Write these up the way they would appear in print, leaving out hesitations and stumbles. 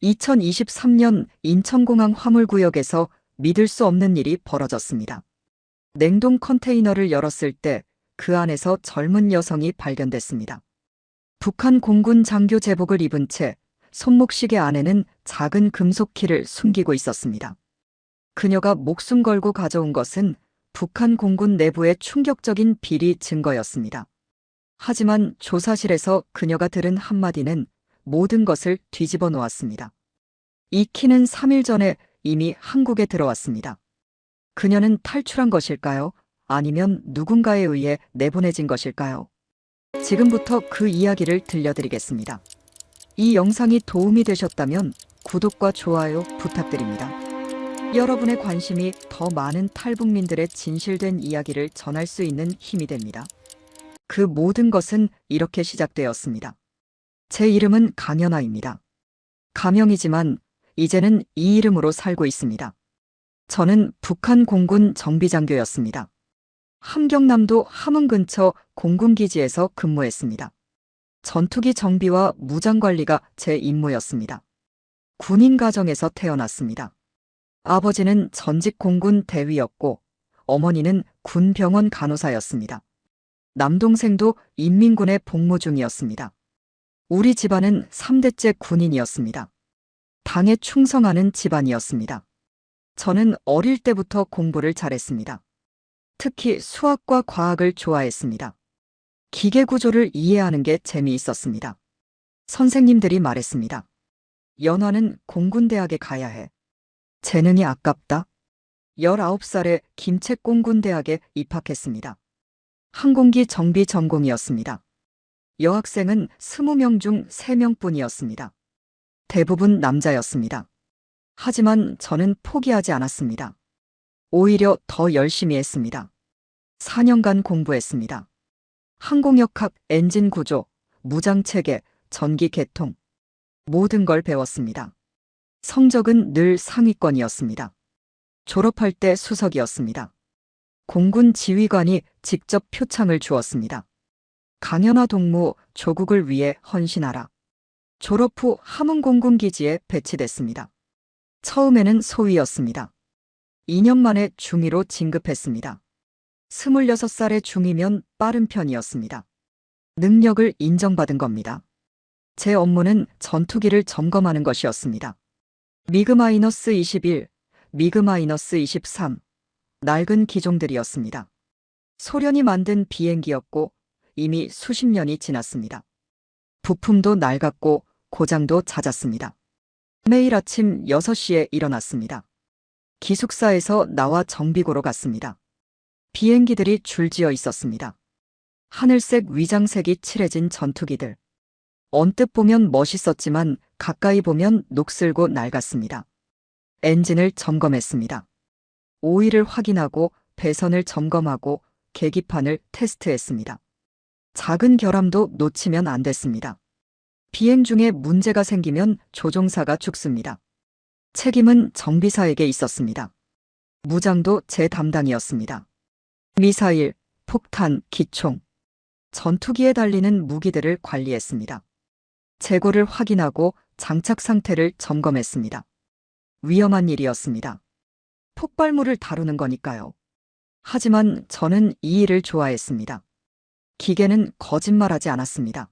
2023년 인천공항 화물구역에서 믿을 수 없는 일이 벌어졌습니다. 냉동 컨테이너를 열었을 때 그 안에서 젊은 여성이 발견됐습니다. 북한 공군 장교 제복을 입은 채 손목시계 안에는 작은 금속키를 숨기고 있었습니다. 그녀가 목숨 걸고 가져온 것은 북한 공군 내부의 충격적인 비리 증거였습니다. 하지만 조사실에서 그녀가 들은 한마디는 모든 것을 뒤집어 놓았습니다. 이 키는 3일 전에 이미 한국에 들어왔습니다. 그녀는 탈출한 것일까요? 아니면 누군가에 의해 내보내진 것일까요? 지금부터 그 이야기를 들려드리겠습니다. 이 영상이 도움이 되셨다면 구독과 좋아요 부탁드립니다. 여러분의 관심이 더 많은 탈북민들의 진실된 이야기를 전할 수 있는 힘이 됩니다. 그 모든 것은 이렇게 시작되었습니다. 제 이름은 강연아입니다. 가명이지만 이제는 이 이름으로 살고 있습니다. 저는 북한 공군 정비장교였습니다. 함경남도 함흥 근처 공군기지에서 근무했습니다. 전투기 정비와 무장관리가 제 임무였습니다. 군인 가정에서 태어났습니다. 아버지는 전직 공군 대위였고 어머니는 군병원 간호사였습니다. 남동생도 인민군에 복무 중이었습니다. 우리 집안은 3대째 군인이었습니다. 당에 충성하는 집안이었습니다. 저는 어릴 때부터 공부를 잘했습니다. 특히 수학과 과학을 좋아했습니다. 기계 구조를 이해하는 게 재미있었습니다. 선생님들이 말했습니다. 연화는 공군대학에 가야 해. 재능이 아깝다. 19살에 김책공군대학에 입학했습니다. 항공기 정비 전공이었습니다. 여학생은 20명 중 3명뿐이었습니다. 대부분 남자였습니다. 하지만 저는 포기하지 않았습니다. 오히려 더 열심히 했습니다. 4년간 공부했습니다. 항공역학, 엔진 구조, 무장체계, 전기 개통, 모든 걸 배웠습니다. 성적은 늘 상위권이었습니다. 졸업할 때 수석이었습니다. 공군 지휘관이 직접 표창을 주었습니다. 강연아 동무, 조국을 위해 헌신하라. 졸업 후 함흥공군기지에 배치됐습니다. 처음에는 소위였습니다. 2년 만에 중위로 진급했습니다. 26살의 중위면 빠른 편이었습니다. 능력을 인정받은 겁니다. 제 업무는 전투기를 점검하는 것이었습니다. 미그-21, 미그-23, 낡은 기종들이었습니다. 소련이 만든 비행기였고 이미 수십 년이 지났습니다. 부품도 낡았고 고장도 잦았습니다. 매일 아침 6시에 일어났습니다. 기숙사에서 나와 정비고로 갔습니다. 비행기들이 줄지어 있었습니다. 하늘색 위장색이 칠해진 전투기들. 언뜻 보면 멋있었지만 가까이 보면 녹슬고 낡았습니다. 엔진을 점검했습니다. 오일을 확인하고 배선을 점검하고 계기판을 테스트했습니다. 작은 결함도 놓치면 안 됐습니다. 비행 중에 문제가 생기면 조종사가 죽습니다. 책임은 정비사에게 있었습니다. 무장도 제 담당이었습니다. 미사일, 폭탄, 기총, 전투기에 달리는 무기들을 관리했습니다. 재고를 확인하고 장착 상태를 점검했습니다. 위험한 일이었습니다. 폭발물을 다루는 거니까요. 하지만 저는 이 일을 좋아했습니다. 기계는 거짓말하지 않았습니다.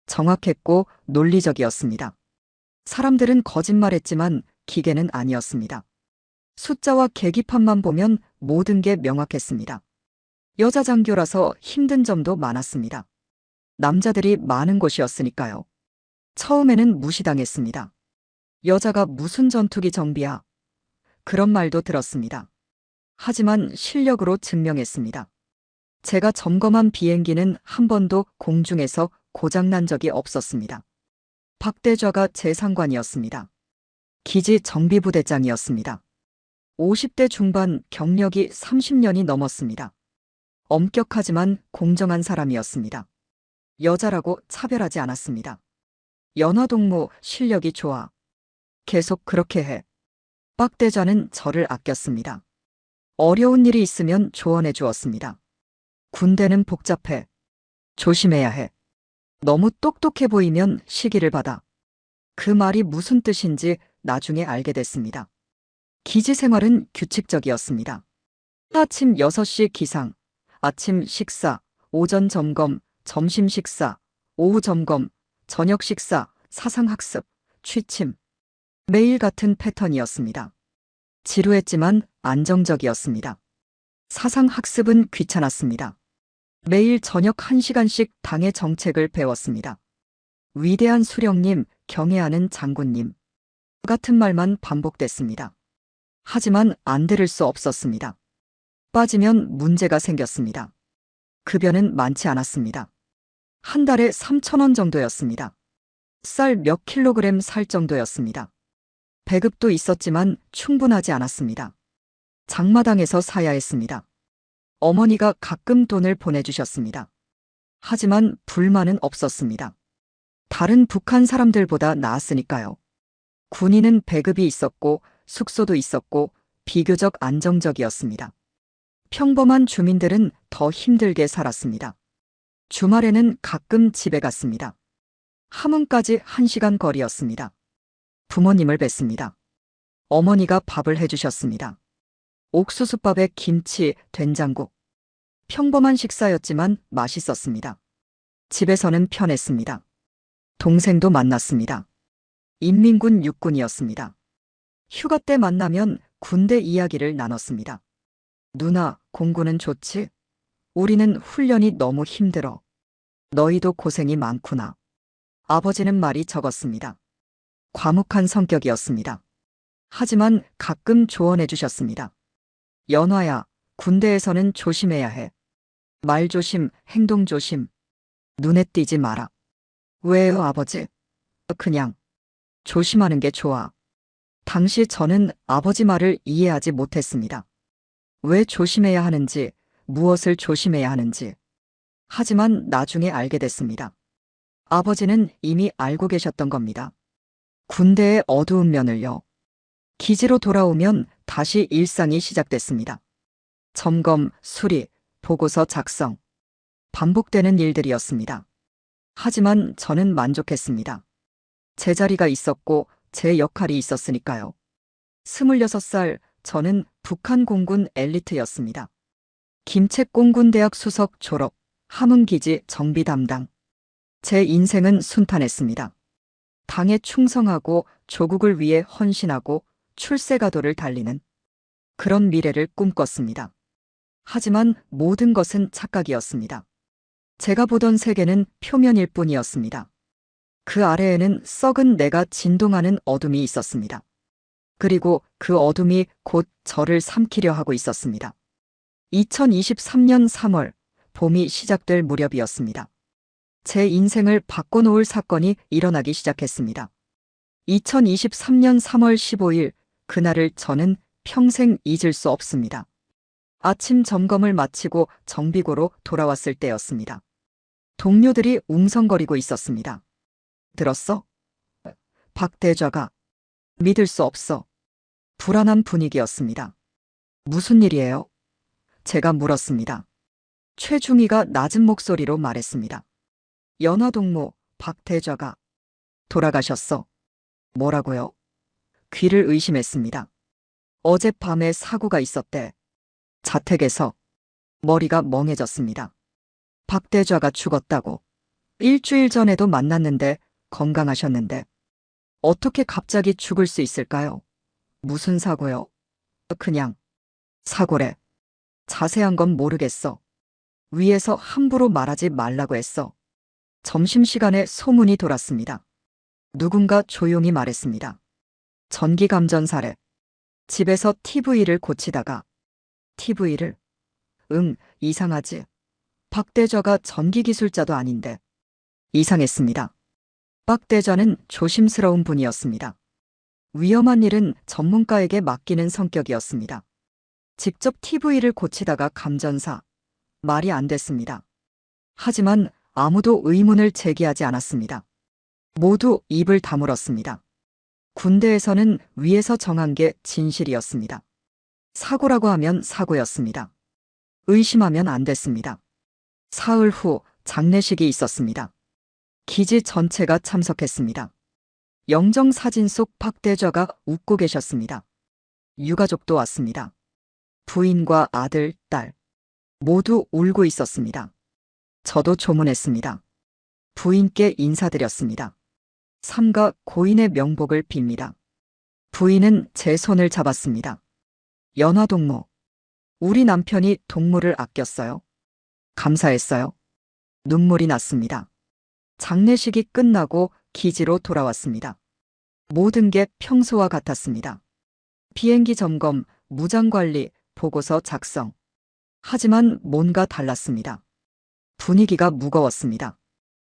정확했고 논리적이었습니다. 사람들은 거짓말했지만 기계는 아니었습니다. 숫자와 계기판만 보면 모든 게 명확했습니다. 여자 장교라서 힘든 점도 많았습니다. 남자들이 많은 곳이었으니까요. 처음에는 무시당했습니다. 여자가 무슨 전투기 정비야? 그런 말도 들었습니다. 하지만 실력으로 증명했습니다. 제가 점검한 비행기는 한 번도 공중에서 고장난 적이 없었습니다. 박대좌가 제 상관이었습니다. 기지 정비부대장이었습니다. 50대 중반, 경력이 30년이 넘었습니다. 엄격하지만 공정한 사람이었습니다. 여자라고 차별하지 않았습니다. 연화동무, 실력이 좋아. 계속 그렇게 해. 박대좌는 저를 아꼈습니다. 어려운 일이 있으면 조언해 주었습니다. 군대는 복잡해. 조심해야 해. 너무 똑똑해 보이면 시기를 받아. 그 말이 무슨 뜻인지 나중에 알게 됐습니다. 기지 생활은 규칙적이었습니다. 아침 6시 기상, 아침 식사, 오전 점검, 점심 식사, 오후 점검, 저녁 식사, 사상학습, 취침. 매일 같은 패턴이었습니다. 지루했지만 안정적이었습니다. 사상학습은 귀찮았습니다. 매일 저녁 1시간씩 당의 정책을 배웠습니다. 위대한 수령님, 경애하는 장군님. 같은 말만 반복됐습니다. 하지만 안 들을 수 없었습니다. 빠지면 문제가 생겼습니다. 급여는 많지 않았습니다. 한 달에 3,000원 정도였습니다. 쌀 몇 킬로그램 살 정도였습니다. 배급도 있었지만 충분하지 않았습니다. 장마당에서 사야 했습니다. 어머니가 가끔 돈을 보내주셨습니다. 하지만 불만은 없었습니다. 다른 북한 사람들보다 나았으니까요. 군인은 배급이 있었고 숙소도 있었고 비교적 안정적이었습니다. 평범한 주민들은 더 힘들게 살았습니다. 주말에는 가끔 집에 갔습니다. 함흥까지 1시간 거리였습니다. 부모님을 뵀습니다. 어머니가 밥을 해주셨습니다. 옥수수밥에 김치, 된장국. 평범한 식사였지만 맛있었습니다. 집에서는 편했습니다. 동생도 만났습니다. 인민군 육군이었습니다. 휴가 때 만나면 군대 이야기를 나눴습니다. 누나, 공군은 좋지? 우리는 훈련이 너무 힘들어. 너희도 고생이 많구나. 아버지는 말이 적었습니다. 과묵한 성격이었습니다. 하지만 가끔 조언해 주셨습니다. 연화야, 군대에서는 조심해야 해. 말 조심, 행동 조심. 눈에 띄지 마라. 왜요, 아버지? 그냥 조심하는 게 좋아. 당시 저는 아버지 말을 이해하지 못했습니다. 왜 조심해야 하는지, 무엇을 조심해야 하는지. 하지만 나중에 알게 됐습니다. 아버지는 이미 알고 계셨던 겁니다. 군대의 어두운 면을요. 기지로 돌아오면 다시 일상이 시작됐습니다. 점검, 수리, 보고서 작성. 반복되는 일들이었습니다. 하지만 저는 만족했습니다. 제 자리가 있었고 제 역할이 있었으니까요. 26살, 저는 북한 공군 엘리트였습니다. 김책공군대학 수석 졸업, 함흥기지 정비 담당. 제 인생은 순탄했습니다. 당에 충성하고 조국을 위해 헌신하고 출세가도를 달리는 그런 미래를 꿈꿨습니다. 하지만 모든 것은 착각이었습니다. 제가 보던 세계는 표면일 뿐이었습니다. 그 아래에는 썩은 내가 진동하는 어둠이 있었습니다. 그리고 그 어둠이 곧 저를 삼키려 하고 있었습니다. 2023년 3월, 봄이 시작될 무렵이었습니다. 제 인생을 바꿔놓을 사건이 일어나기 시작했습니다. 2023년 3월 15일, 그날을 저는 평생 잊을 수 없습니다. 아침 점검을 마치고 정비고로 돌아왔을 때였습니다. 동료들이 웅성거리고 있었습니다. 들었어? 박대좌가. 믿을 수 없어. 불안한 분위기였습니다. 무슨 일이에요? 제가 물었습니다. 최중희가 낮은 목소리로 말했습니다. 연화동무 박대좌가 돌아가셨어. 뭐라고요? 귀를 의심했습니다. 어젯밤에 사고가 있었대. 자택에서. 머리가 멍해졌습니다. 박대좌가 죽었다고. 일주일 전에도 만났는데 건강하셨는데. 어떻게 갑자기 죽을 수 있을까요? 무슨 사고요? 그냥 사고래. 자세한 건 모르겠어. 위에서 함부로 말하지 말라고 했어. 점심시간에 소문이 돌았습니다. 누군가 조용히 말했습니다. 전기감전사래. 집에서 TV를 고치다가. TV를? 응, 이상하지. 박대좌가 전기기술자도 아닌데. 이상했습니다. 박대좌는 조심스러운 분이었습니다. 위험한 일은 전문가에게 맡기는 성격이었습니다. 직접 TV를 고치다가 감전사. 말이 안 됐습니다. 하지만 아무도 의문을 제기하지 않았습니다. 모두 입을 다물었습니다. 군대에서는 위에서 정한 게 진실이었습니다. 사고라고 하면 사고였습니다. 의심하면 안 됐습니다. 사흘 후 장례식이 있었습니다. 기지 전체가 참석했습니다. 영정 사진 속 박대좌가 웃고 계셨습니다. 유가족도 왔습니다. 부인과 아들, 딸 모두 울고 있었습니다. 저도 조문했습니다. 부인께 인사드렸습니다. 삼가 고인의 명복을 빕니다. 부인은 제 손을 잡았습니다. 연화동무, 우리 남편이 동무를 아꼈어요. 감사했어요. 눈물이 났습니다. 장례식이 끝나고 기지로 돌아왔습니다. 모든 게 평소와 같았습니다. 비행기 점검, 무장관리, 보고서 작성. 하지만 뭔가 달랐습니다. 분위기가 무거웠습니다.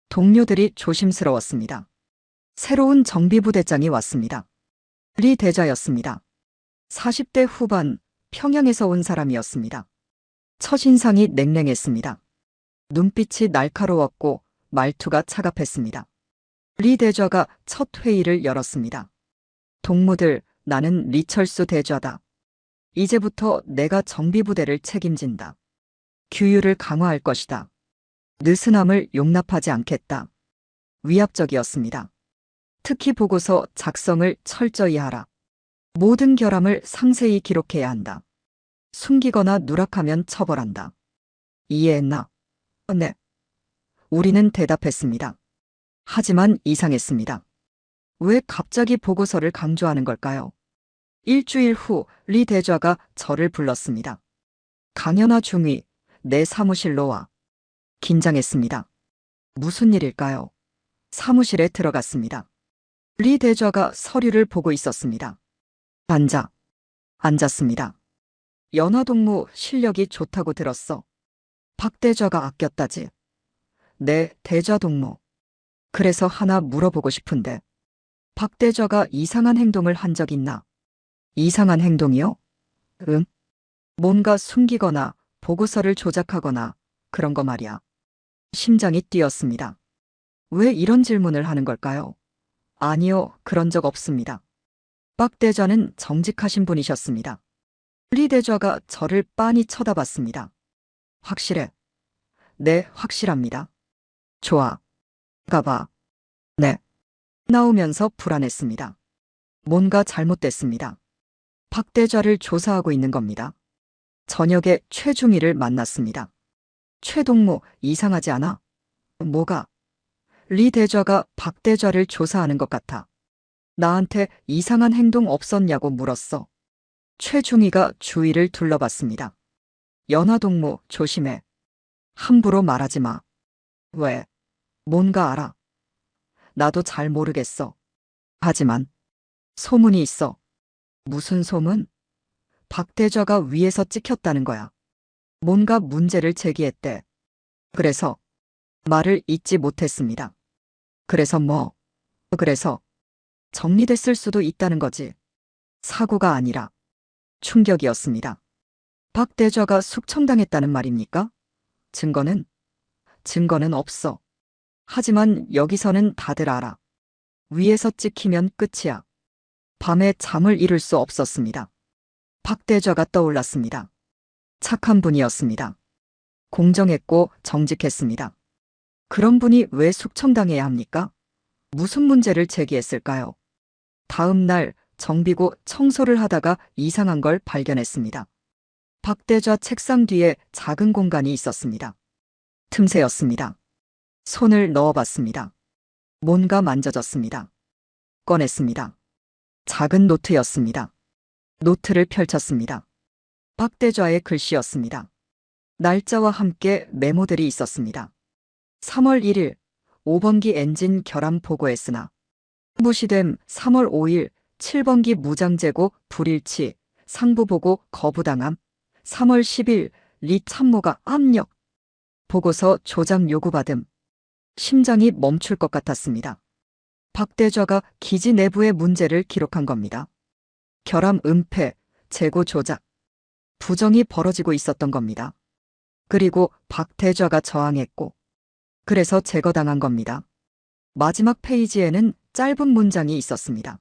동료들이 조심스러웠습니다. 새로운 정비부대장이 왔습니다. 리 대좌였습니다. 40대 후반, 평양에서 온 사람이었습니다. 첫인상이 냉랭했습니다. 눈빛이 날카로웠고 말투가 차갑했습니다. 리 대좌가 첫 회의를 열었습니다. 동무들, 나는 리철수 대좌다. 이제부터 내가 정비부대를 책임진다. 규율을 강화할 것이다. 느슨함을 용납하지 않겠다. 위압적이었습니다. 특히 보고서 작성을 철저히 하라. 모든 결함을 상세히 기록해야 한다. 숨기거나 누락하면 처벌한다. 이해했나? 네. 우리는 대답했습니다. 하지만 이상했습니다. 왜 갑자기 보고서를 강조하는 걸까요? 일주일 후 리 대좌가 저를 불렀습니다. 강연하 중위, 내 사무실로 와. 긴장했습니다. 무슨 일일까요? 사무실에 들어갔습니다. 리 대좌가 서류를 보고 있었습니다. 앉았습니다. 연화동무 실력이 좋다고 들었어. 박 대좌가 아꼈다지. 네, 대좌 동무. 그래서 하나 물어보고 싶은데. 박 대좌가 이상한 행동을 한 적 있나? 이상한 행동이요? 응. 뭔가 숨기거나 보고서를 조작하거나 그런 거 말이야. 심장이 뛰었습니다. 왜 이런 질문을 하는 걸까요? 아니요, 그런 적 없습니다. 박 대좌는 정직하신 분이셨습니다. 리 대좌가 저를 빤히 쳐다봤습니다. 확실해? 네, 확실합니다. 좋아. 가봐. 네. 나오면서 불안했습니다. 뭔가 잘못됐습니다. 박 대좌를 조사하고 있는 겁니다. 저녁에 최중희를 만났습니다. 최동무, 이상하지 않아? 뭐가? 리 대좌가 박 대좌를 조사하는 것 같아. 나한테 이상한 행동 없었냐고 물었어. 최중희가 주위를 둘러봤습니다. 연화동무, 조심해. 함부로 말하지 마. 왜? 뭔가 알아. 나도 잘 모르겠어. 하지만 소문이 있어. 무슨 소문? 박 대좌가 위에서 찍혔다는 거야. 뭔가 문제를 제기했대. 그래서 말을 잇지 못했습니다. 그래서 뭐? 그래서 정리됐을 수도 있다는 거지. 사고가 아니라 충격이었습니다. 박 대좌가 숙청당했다는 말입니까? 증거는? 증거는 없어. 하지만 여기서는 다들 알아. 위에서 찍히면 끝이야. 밤에 잠을 이룰 수 없었습니다. 박 대좌가 떠올랐습니다. 착한 분이었습니다. 공정했고 정직했습니다. 그런 분이 왜 숙청당해야 합니까? 무슨 문제를 제기했을까요? 다음 날 정비구 청소를 하다가 이상한 걸 발견했습니다. 박 대좌 책상 뒤에 작은 공간이 있었습니다. 틈새였습니다. 손을 넣어봤습니다. 뭔가 만져졌습니다. 꺼냈습니다. 작은 노트였습니다. 노트를 펼쳤습니다. 박 대좌의 글씨였습니다. 날짜와 함께 메모들이 있었습니다. 3월 1일 5번기 엔진 결함 보고했으나 무시됨 3월 5일 7번기 무장재고 불일치 상부보고 거부당함 3월 10일 리 참모가 압력 보고서 조작 요구받음. 심장이 멈출 것 같았습니다. 박 대좌가 기지 내부의 문제를 기록한 겁니다. 결함 은폐, 재고 조작, 부정이 벌어지고 있었던 겁니다. 그리고 박 대좌가 저항했고 그래서 제거당한 겁니다. 마지막 페이지에는 짧은 문장이 있었습니다.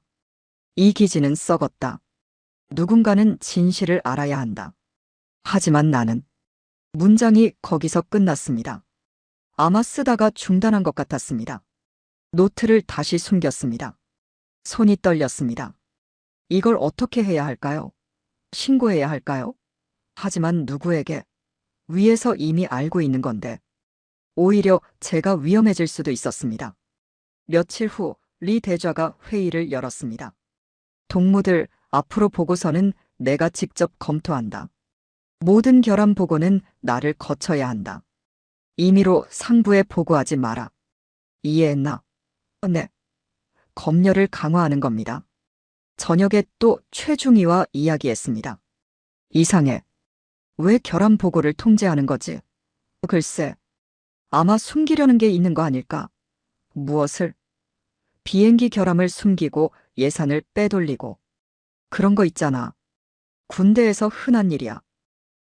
이 기지는 썩었다. 누군가는 진실을 알아야 한다. 하지만 나는 문장이 거기서 끝났습니다. 아마 쓰다가 중단한 것 같았습니다. 노트를 다시 숨겼습니다. 손이 떨렸습니다. 이걸 어떻게 해야 할까요? 신고해야 할까요? 하지만 누구에게? 위에서 이미 알고 있는 건데. 오히려 제가 위험해질 수도 있었습니다. 며칠 후 리 대좌가 회의를 열었습니다. 동무들, 앞으로 보고서는 내가 직접 검토한다. 모든 결함 보고는 나를 거쳐야 한다. 임의로 상부에 보고하지 마라. 이해했나? 네. 검열을 강화하는 겁니다. 저녁에 또 최중희와 이야기했습니다. 이상해. 왜 결함 보고를 통제하는 거지? 글쎄, 아마 숨기려는 게 있는 거 아닐까? 무엇을? 비행기 결함을 숨기고 예산을 빼돌리고. 그런 거 있잖아. 군대에서 흔한 일이야.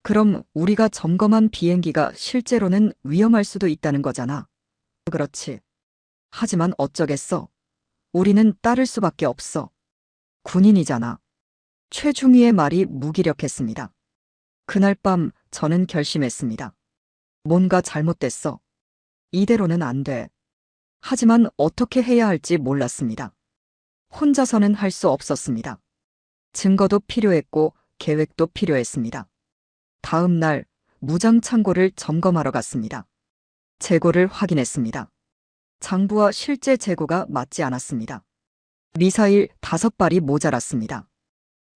그럼 우리가 점검한 비행기가 실제로는 위험할 수도 있다는 거잖아. 그렇지. 하지만 어쩌겠어. 우리는 따를 수밖에 없어. 군인이잖아. 최중희의 말이 무기력했습니다. 그날 밤 저는 결심했습니다. 뭔가 잘못됐어. 이대로는 안 돼. 하지만 어떻게 해야 할지 몰랐습니다. 혼자서는 할 수 없었습니다. 증거도 필요했고 계획도 필요했습니다. 다음 날 무장 창고를 점검하러 갔습니다. 재고를 확인했습니다. 장부와 실제 재고가 맞지 않았습니다. 미사일 5발이 모자랐습니다.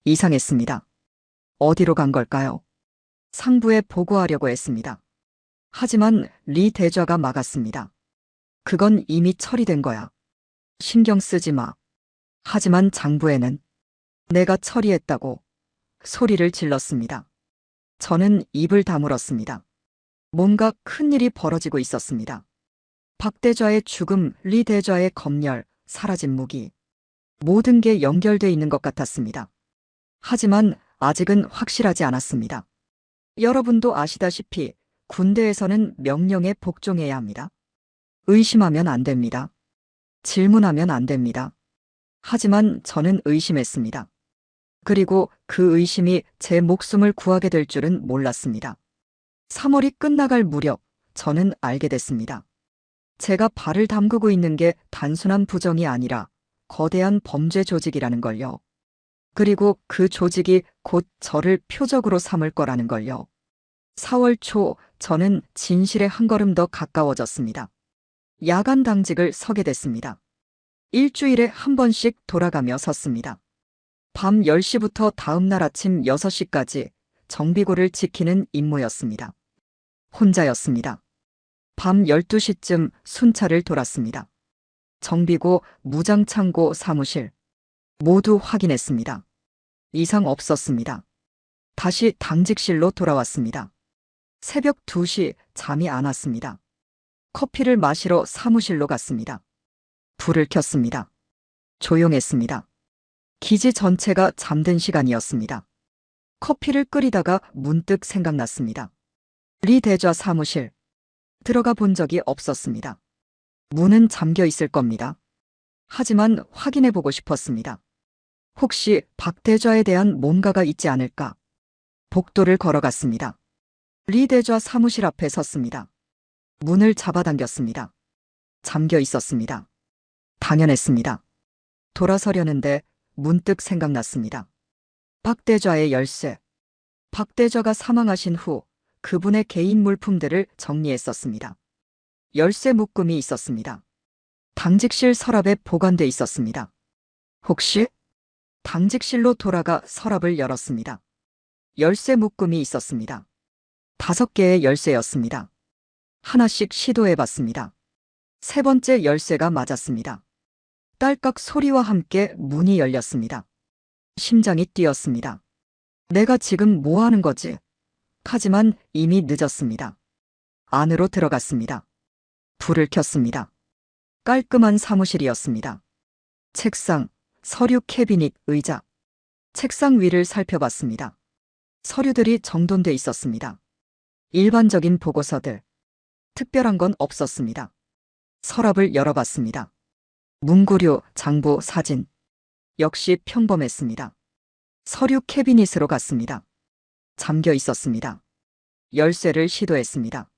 이상했습니다. 어디로 간 걸까요? 상부에 보고하려고 했습니다. 하지만 리 대좌가 막았습니다. 그건 이미 처리된 거야. 신경 쓰지 마. 하지만 장부에는 내가 처리했다고 소리를 질렀습니다. 저는 입을 다물었습니다. 뭔가 큰일이 벌어지고 있었습니다. 박 대좌의 죽음, 리 대좌의 검열, 사라진 무기. 모든 게 연결돼 있는 것 같았습니다. 하지만 아직은 확실하지 않았습니다. 여러분도 아시다시피 군대에서는 명령에 복종해야 합니다. 의심하면 안 됩니다. 질문하면 안 됩니다. 하지만 저는 의심했습니다. 그리고 그 의심이 제 목숨을 구하게 될 줄은 몰랐습니다. 3월이 끝나갈 무렵 저는 알게 됐습니다. 제가 발을 담그고 있는 게 단순한 부정이 아니라 거대한 범죄 조직이라는 걸요. 그리고 그 조직이 곧 저를 표적으로 삼을 거라는 걸요. 4월 초 저는 진실에 한 걸음 더 가까워졌습니다. 야간 당직을 서게 됐습니다. 일주일에 한 번씩 돌아가며 섰습니다. 밤 10시부터 다음 날 아침 6시까지 정비고를 지키는 임무였습니다. 혼자였습니다. 밤 12시쯤 순찰을 돌았습니다. 정비고, 무장창고, 사무실 모두 확인했습니다. 이상 없었습니다. 다시 당직실로 돌아왔습니다. 새벽 2시 잠이 안 왔습니다. 커피를 마시러 사무실로 갔습니다. 불을 켰습니다. 조용했습니다. 기지 전체가 잠든 시간이었습니다. 커피를 끓이다가 문득 생각났습니다. 리 대좌 사무실. 들어가 본 적이 없었습니다. 문은 잠겨 있을 겁니다. 하지만 확인해 보고 싶었습니다. 혹시 박 대좌에 대한 뭔가가 있지 않을까? 복도를 걸어갔습니다. 리 대좌 사무실 앞에 섰습니다. 문을 잡아당겼습니다. 잠겨 있었습니다. 당연했습니다. 돌아서려는데 문득 생각났습니다. 박 대좌의 열쇠. 박 대좌가 사망하신 후 그분의 개인 물품들을 정리했었습니다. 열쇠 묶음이 있었습니다. 당직실 서랍에 보관돼 있었습니다. 혹시? 당직실로 돌아가 서랍을 열었습니다. 열쇠 묶음이 있었습니다. 5개의 열쇠였습니다. 하나씩 시도해봤습니다. 3번째 열쇠가 맞았습니다. 딸깍 소리와 함께 문이 열렸습니다. 심장이 뛰었습니다. 내가 지금 뭐 하는 거지? 하지만 이미 늦었습니다. 안으로 들어갔습니다. 불을 켰습니다. 깔끔한 사무실이었습니다. 책상, 서류 캐비닛, 의자. 책상 위를 살펴봤습니다. 서류들이 정돈돼 있었습니다. 일반적인 보고서들. 특별한 건 없었습니다. 서랍을 열어봤습니다. 문구류, 장부, 사진. 역시 평범했습니다. 서류 캐비닛으로 갔습니다. 잠겨 있었습니다. 열쇠를 시도했습니다.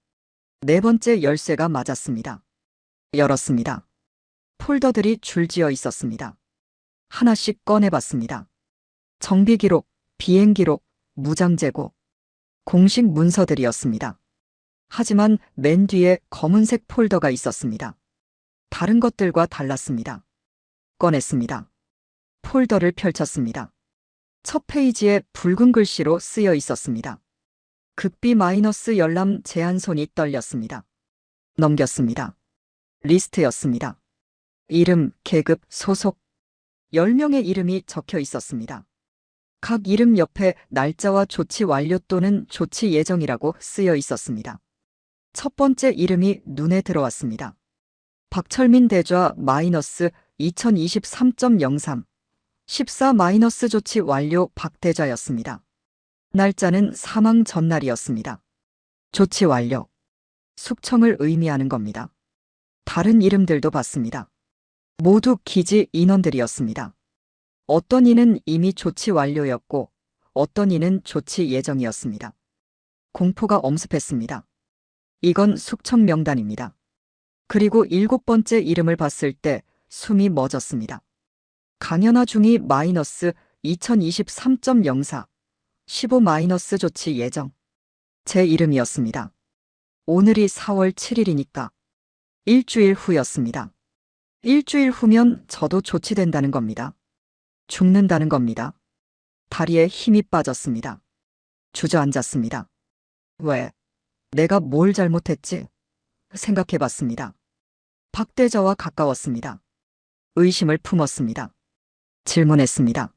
4번째 열쇠가 맞았습니다. 열었습니다. 폴더들이 줄지어 있었습니다. 하나씩 꺼내봤습니다. 정비기록, 비행기록, 무장재고, 공식 문서들이었습니다. 하지만 맨 뒤에 검은색 폴더가 있었습니다. 다른 것들과 달랐습니다. 꺼냈습니다. 폴더를 펼쳤습니다. 첫 페이지에 붉은 글씨로 쓰여 있었습니다. 극비 마이너스 열람 제한 손이 떨렸습니다. 넘겼습니다. 리스트였습니다. 이름, 계급, 소속. 10명의 이름이 적혀 있었습니다. 각 이름 옆에 날짜와 조치 완료 또는 조치 예정이라고 쓰여 있었습니다. 첫 번째 이름이 눈에 들어왔습니다. 박철민 대좌 마이너스 2023.03 14 마이너스 조치 완료 박대좌였습니다. 날짜는 사망 전날이었습니다. 조치 완료. 숙청을 의미하는 겁니다. 다른 이름들도 봤습니다. 모두 기지 인원들이었습니다. 어떤 이는 이미 조치 완료였고 어떤 이는 조치 예정이었습니다. 공포가 엄습했습니다. 이건 숙청 명단입니다. 그리고 7번째 이름을 봤을 때 숨이 멎었습니다. 강연하 중이 마이너스 2023.04 15 마이너스 조치 예정. 제 이름이었습니다. 오늘이 4월 7일이니까 일주일 후였습니다. 일주일 후면 저도 조치된다는 겁니다. 죽는다는 겁니다. 다리에 힘이 빠졌습니다. 주저앉았습니다. 왜? 내가 뭘 잘못했지? 생각해봤습니다. 박대저와 가까웠습니다. 의심을 품었습니다. 질문했습니다.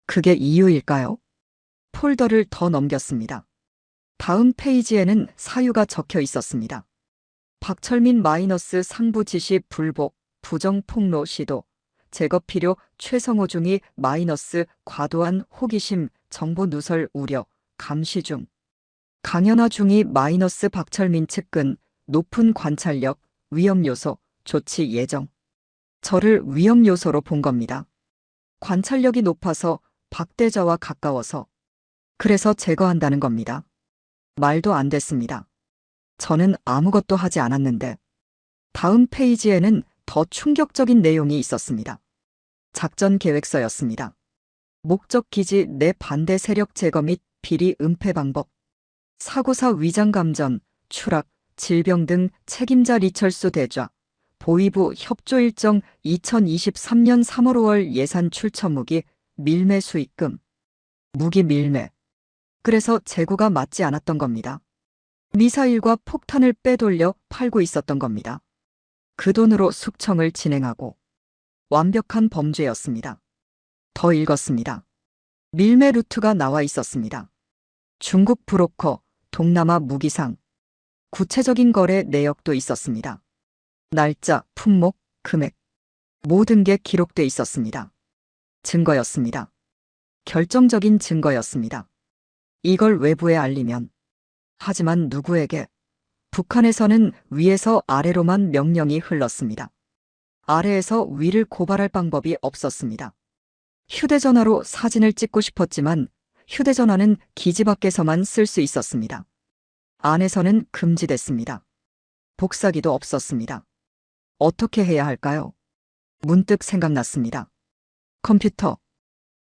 그게 이유일까요? 폴더를 더 넘겼습니다. 다음 페이지에는 사유가 적혀 있었습니다. 박철민 마이너스 상부 지시 불복, 부정 폭로 시도, 제거 필요 최성호 중이 마이너스 과도한 호기심, 정보 누설 우려, 감시 중. 강연하 중이 마이너스 박철민 측근, 높은 관찰력, 위험 요소, 조치 예정. 저를 위험 요소로 본 겁니다. 관찰력이 높아서 박대저와 가까워서. 그래서 제거한다는 겁니다. 말도 안 됐습니다. 저는 아무것도 하지 않았는데. 다음 페이지에는 더 충격적인 내용이 있었습니다. 작전 계획서였습니다. 목적 기지 내 반대 세력 제거 및 비리 은폐 방법. 사고사 위장 감전, 추락, 질병 등 책임자 리철수 대좌. 보위부 협조 일정 2023년 3월 5월 예산 출처 무기 밀매 수익금. 무기 밀매. 그래서 재고가 맞지 않았던 겁니다. 미사일과 폭탄을 빼돌려 팔고 있었던 겁니다. 그 돈으로 숙청을 진행하고 완벽한 범죄였습니다. 더 읽었습니다. 밀매 루트가 나와 있었습니다. 중국 브로커, 동남아 무기상. 구체적인 거래 내역도 있었습니다. 날짜, 품목, 금액. 모든 게 기록돼 있었습니다. 증거였습니다. 결정적인 증거였습니다. 이걸 외부에 알리면. 하지만 누구에게? 북한에서는 위에서 아래로만 명령이 흘렀습니다. 아래에서 위를 고발할 방법이 없었습니다. 휴대전화로 사진을 찍고 싶었지만 휴대전화는 기지 밖에서만 쓸 수 있었습니다. 안에서는 금지됐습니다. 복사기도 없었습니다. 어떻게 해야 할까요? 문득 생각났습니다. 컴퓨터.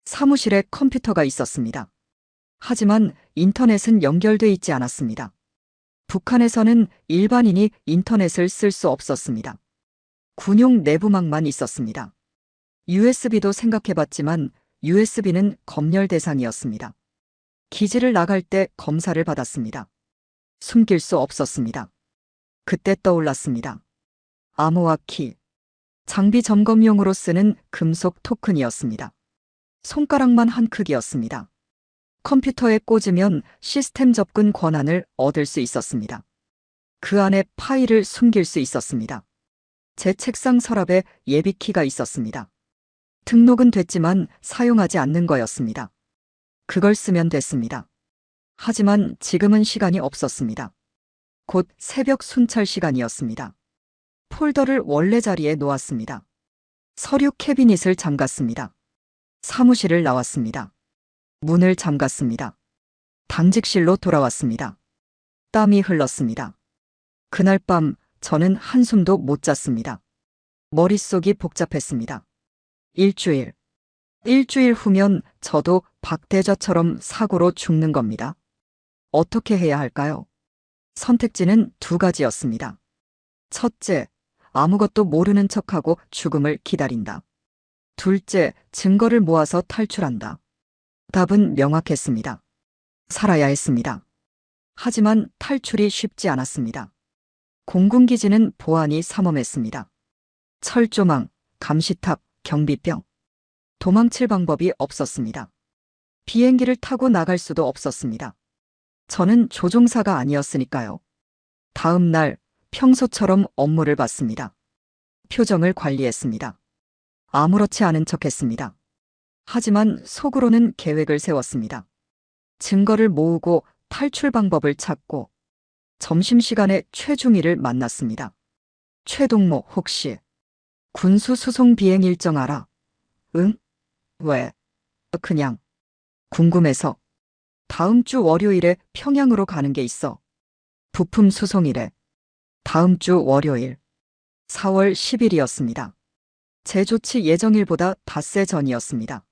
사무실에 컴퓨터가 있었습니다. 하지만 인터넷은 연결돼 있지 않았습니다. 북한에서는 일반인이 인터넷을 쓸 수 없었습니다. 군용 내부망만 있었습니다. USB도 생각해봤지만 USB는 검열 대상이었습니다. 기지를 나갈 때 검사를 받았습니다. 숨길 수 없었습니다. 그때 떠올랐습니다. 암호화 키. 장비 점검용으로 쓰는 금속 토큰이었습니다. 손가락만 한 크기였습니다. 컴퓨터에 꽂으면 시스템 접근 권한을 얻을 수 있었습니다. 그 안에 파일을 숨길 수 있었습니다. 제 책상 서랍에 예비키가 있었습니다. 등록은 됐지만 사용하지 않는 거였습니다. 그걸 쓰면 됐습니다. 하지만 지금은 시간이 없었습니다. 곧 새벽 순찰 시간이었습니다. 폴더를 원래 자리에 놓았습니다. 서류 캐비닛을 잠갔습니다. 사무실을 나왔습니다. 문을 잠갔습니다. 당직실로 돌아왔습니다. 땀이 흘렀습니다. 그날 밤 저는 한숨도 못 잤습니다. 머릿속이 복잡했습니다. 일주일, 일주일 후면 저도 박대저처럼 사고로 죽는 겁니다. 어떻게 해야 할까요? 선택지는 두 가지였습니다. 첫째, 아무것도 모르는 척하고 죽음을 기다린다. 둘째, 증거를 모아서 탈출한다. 답은 명확했습니다. 살아야 했습니다. 하지만 탈출이 쉽지 않았습니다. 공군기지는 보안이 삼엄했습니다. 철조망, 감시탑, 경비병. 도망칠 방법이 없었습니다. 비행기를 타고 나갈 수도 없었습니다. 저는 조종사가 아니었으니까요. 다음 날 평소처럼 업무를 봤습니다. 표정을 관리했습니다. 아무렇지 않은 척했습니다. 하지만 속으로는 계획을 세웠습니다. 증거를 모으고 탈출 방법을 찾고 점심시간에 최중희를 만났습니다. 최동모 혹시 군수 수송 비행 일정 알아? 응? 왜? 그냥 궁금해서. 다음 주 월요일에 평양으로 가는 게 있어. 부품 수송이래. 다음 주 월요일 4월 10일이었습니다. 제 조치 예정일보다 닷새 전이었습니다.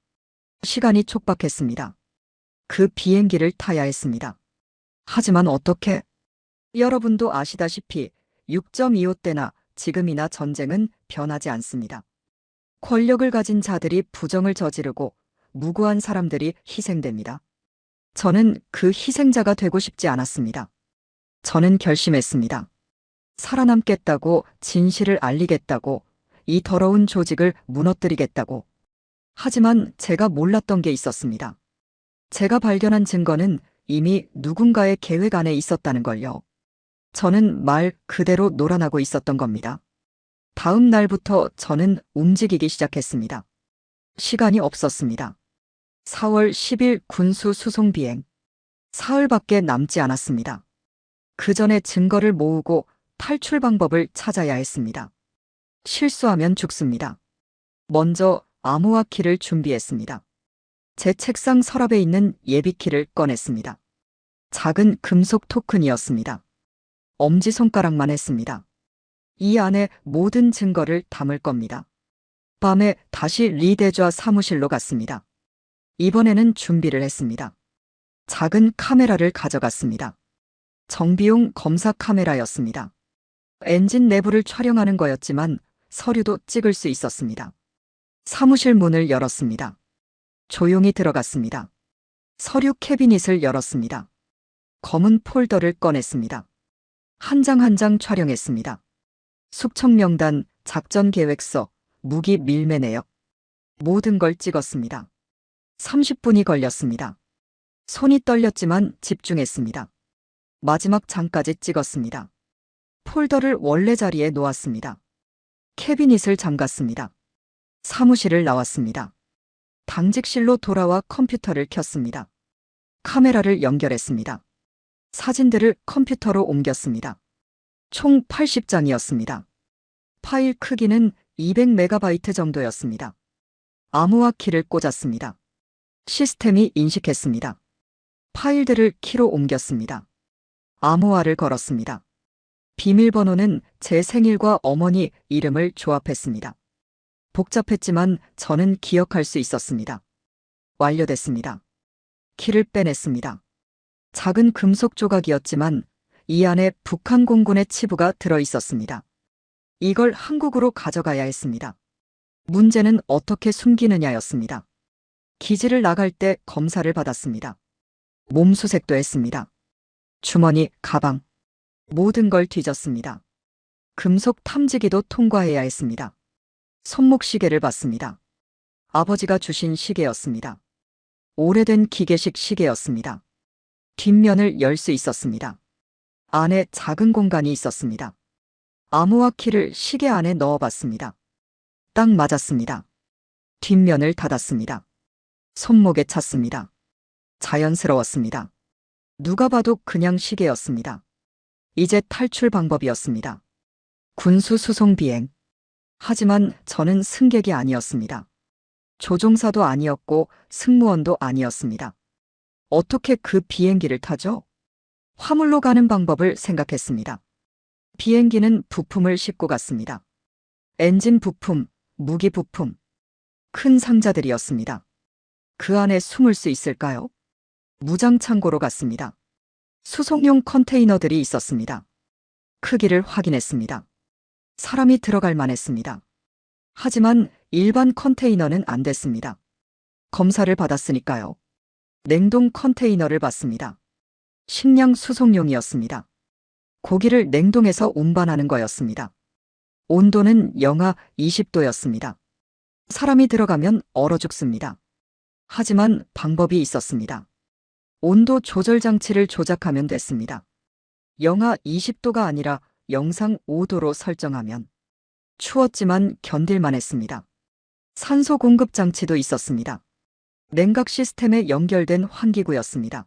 시간이 촉박했습니다. 그 비행기를 타야 했습니다. 하지만 어떻게? 여러분도 아시다시피 6.25 때나 지금이나 전쟁은 변하지 않습니다. 권력을 가진 자들이 부정을 저지르고 무고한 사람들이 희생됩니다. 저는 그 희생자가 되고 싶지 않았습니다. 저는 결심했습니다. 살아남겠다고, 진실을 알리겠다고, 이 더러운 조직을 무너뜨리겠다고. 하지만 제가 몰랐던 게 있었습니다. 제가 발견한 증거는 이미 누군가의 계획 안에 있었다는 걸요. 저는 말 그대로 놀아나고 있었던 겁니다. 다음 날부터 저는 움직이기 시작했습니다. 시간이 없었습니다. 4월 10일 군수 수송 비행. 사흘밖에 남지 않았습니다. 그 전에 증거를 모으고 탈출 방법을 찾아야 했습니다. 실수하면 죽습니다. 먼저 암호화 키를 준비했습니다. 제 책상 서랍에 있는 예비키를 꺼냈습니다. 작은 금속 토큰이었습니다. 엄지손가락만 했습니다. 이 안에 모든 증거를 담을 겁니다. 밤에 다시 리 대좌 사무실로 갔습니다. 이번에는 준비를 했습니다. 작은 카메라를 가져갔습니다. 정비용 검사 카메라였습니다. 엔진 내부를 촬영하는 거였지만 서류도 찍을 수 있었습니다. 사무실 문을 열었습니다. 조용히 들어갔습니다. 서류 캐비닛을 열었습니다. 검은 폴더를 꺼냈습니다. 한 장 한 장 촬영했습니다. 숙청 명단, 작전 계획서, 무기 밀매 내역. 모든 걸 찍었습니다. 30분이 걸렸습니다. 손이 떨렸지만 집중했습니다. 마지막 장까지 찍었습니다. 폴더를 원래 자리에 놓았습니다. 캐비닛을 잠갔습니다. 사무실을 나왔습니다. 당직실로 돌아와 컴퓨터를 켰습니다. 카메라를 연결했습니다. 사진들을 컴퓨터로 옮겼습니다. 총 80장이었습니다. 파일 크기는 200MB 정도였습니다. 암호화 키를 꽂았습니다. 시스템이 인식했습니다. 파일들을 키로 옮겼습니다. 암호화를 걸었습니다. 비밀번호는 제 생일과 어머니 이름을 조합했습니다. 복잡했지만 저는 기억할 수 있었습니다. 완료됐습니다. 키를 빼냈습니다. 작은 금속 조각이었지만 이 안에 북한 공군의 치부가 들어 있었습니다. 이걸 한국으로 가져가야 했습니다. 문제는 어떻게 숨기느냐였습니다. 기지를 나갈 때 검사를 받았습니다. 몸수색도 했습니다. 주머니, 가방, 모든 걸 뒤졌습니다. 금속 탐지기도 통과해야 했습니다. 손목 시계를 봤습니다. 아버지가 주신 시계였습니다. 오래된 기계식 시계였습니다. 뒷면을 열 수 있었습니다. 안에 작은 공간이 있었습니다. 암호화 키를 시계 안에 넣어봤습니다. 딱 맞았습니다. 뒷면을 닫았습니다. 손목에 찼습니다. 자연스러웠습니다. 누가 봐도 그냥 시계였습니다. 이제 탈출 방법이었습니다. 군수 수송 비행. 하지만 저는 승객이 아니었습니다. 조종사도 아니었고 승무원도 아니었습니다. 어떻게 그 비행기를 타죠? 화물로 가는 방법을 생각했습니다. 비행기는 부품을 싣고 갔습니다. 엔진 부품, 무기 부품. 큰 상자들이었습니다. 그 안에 숨을 수 있을까요? 무장창고로 갔습니다. 수송용 컨테이너들이 있었습니다. 크기를 확인했습니다. 사람이 들어갈 만했습니다. 하지만 일반 컨테이너는 안 됐습니다. 검사를 받았으니까요. 냉동 컨테이너를 봤습니다. 식량 수송용이었습니다. 고기를 냉동해서 운반하는 거였습니다. 온도는 영하 20도였습니다. 사람이 들어가면 얼어 죽습니다. 하지만 방법이 있었습니다. 온도 조절 장치를 조작하면 됐습니다. 영하 20도가 아니라 영상 5도로 설정하면 추웠지만 견딜만 했습니다. 산소 공급 장치도 있었습니다. 냉각 시스템에 연결된 환기구였습니다.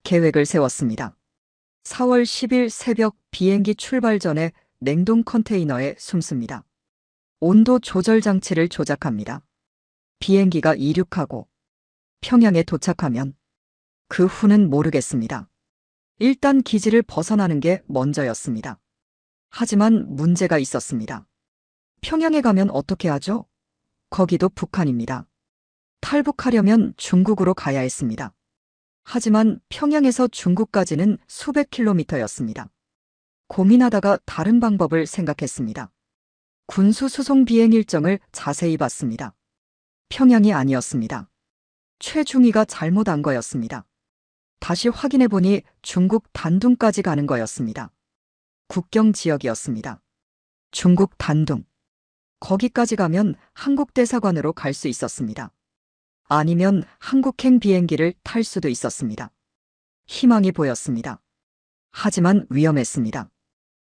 계획을 세웠습니다. 4월 10일 새벽 비행기 출발 전에 냉동 컨테이너에 숨습니다. 온도 조절 장치를 조작합니다. 비행기가 이륙하고 평양에 도착하면 그 후는 모르겠습니다. 일단 기지를 벗어나는 게 먼저였습니다. 하지만 문제가 있었습니다. 평양에 가면 어떻게 하죠? 거기도 북한입니다. 탈북하려면 중국으로 가야 했습니다. 하지만 평양에서 중국까지는 수백 킬로미터였습니다. 고민하다가 다른 방법을 생각했습니다. 군수 수송 비행 일정을 자세히 봤습니다. 평양이 아니었습니다. 최중위가 잘못 안 거였습니다. 다시 확인해보니 중국 단둥까지 가는 거였습니다. 국경 지역이었습니다. 중국 단둥. 거기까지 가면 한국 대사관으로 갈 수 있었습니다. 아니면 한국행 비행기를 탈 수도 있었습니다. 희망이 보였습니다. 하지만 위험했습니다.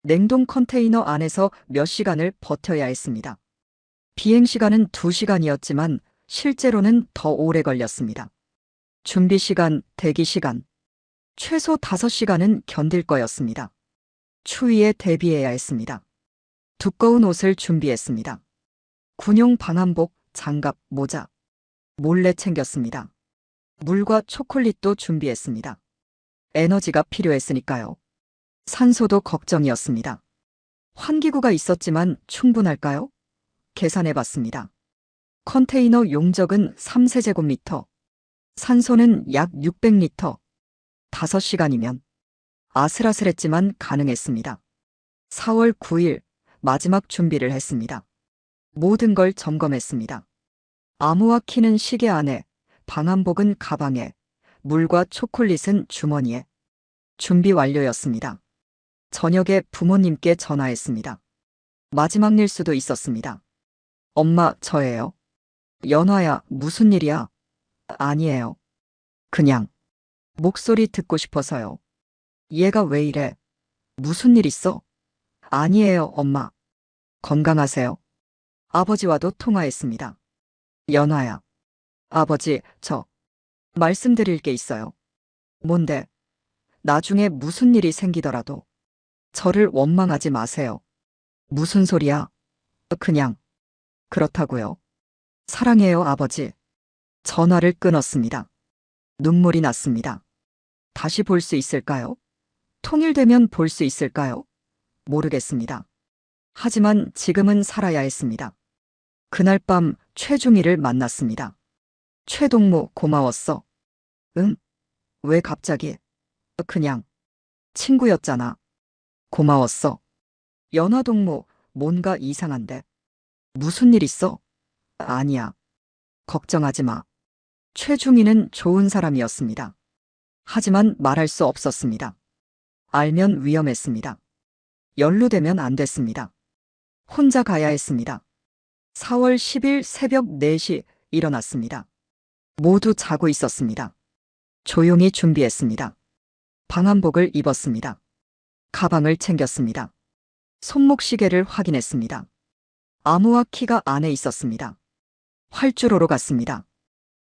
냉동 컨테이너 안에서 몇 시간을 버텨야 했습니다. 비행 시간은 2시간이었지만 실제로는 더 오래 걸렸습니다. 준비 시간, 대기 시간. 최소 5시간은 견딜 거였습니다. 추위에 대비해야 했습니다. 두꺼운 옷을 준비했습니다. 군용 방한복, 장갑, 모자. 몰래 챙겼습니다. 물과 초콜릿도 준비했습니다. 에너지가 필요했으니까요. 산소도 걱정이었습니다. 환기구가 있었지만 충분할까요? 계산해봤습니다. 컨테이너 용적은 3세제곱미터. 산소는 약 600리터. 5시간이면 아슬아슬했지만 가능했습니다. 4월 9일 마지막 준비를 했습니다. 모든 걸 점검했습니다. 암호화 키는 시계 안에, 방한복은 가방에, 물과 초콜릿은 주머니에. 준비 완료였습니다. 저녁에 부모님께 전화했습니다. 마지막 일수도 있었습니다. 엄마, 저예요. 연화야, 무슨 일이야? 아니에요. 그냥 목소리 듣고 싶어서요. 얘가 왜 이래? 무슨 일 있어? 아니에요, 엄마. 건강하세요. 아버지와도 통화했습니다. 연화야. 아버지, 저 말씀드릴 게 있어요. 뭔데? 나중에 무슨 일이 생기더라도 저를 원망하지 마세요. 무슨 소리야? 그냥 그렇다고요. 사랑해요, 아버지. 전화를 끊었습니다. 눈물이 났습니다. 다시 볼 수 있을까요? 통일되면 볼 수 있을까요? 모르겠습니다. 하지만 지금은 살아야 했습니다. 그날 밤 최중희를 만났습니다. 최동무, 고마웠어. 응? 왜 갑자기? 그냥 친구였잖아. 고마웠어. 연화동무, 뭔가 이상한데. 무슨 일 있어? 아니야. 걱정하지 마. 최중희는 좋은 사람이었습니다. 하지만 말할 수 없었습니다. 알면 위험했습니다. 연루되면 안 됐습니다. 혼자 가야 했습니다. 4월 10일 새벽 4시 일어났습니다. 모두 자고 있었습니다. 조용히 준비했습니다. 방한복을 입었습니다. 가방을 챙겼습니다. 손목시계를 확인했습니다. 암호화 키가 안에 있었습니다. 활주로로 갔습니다.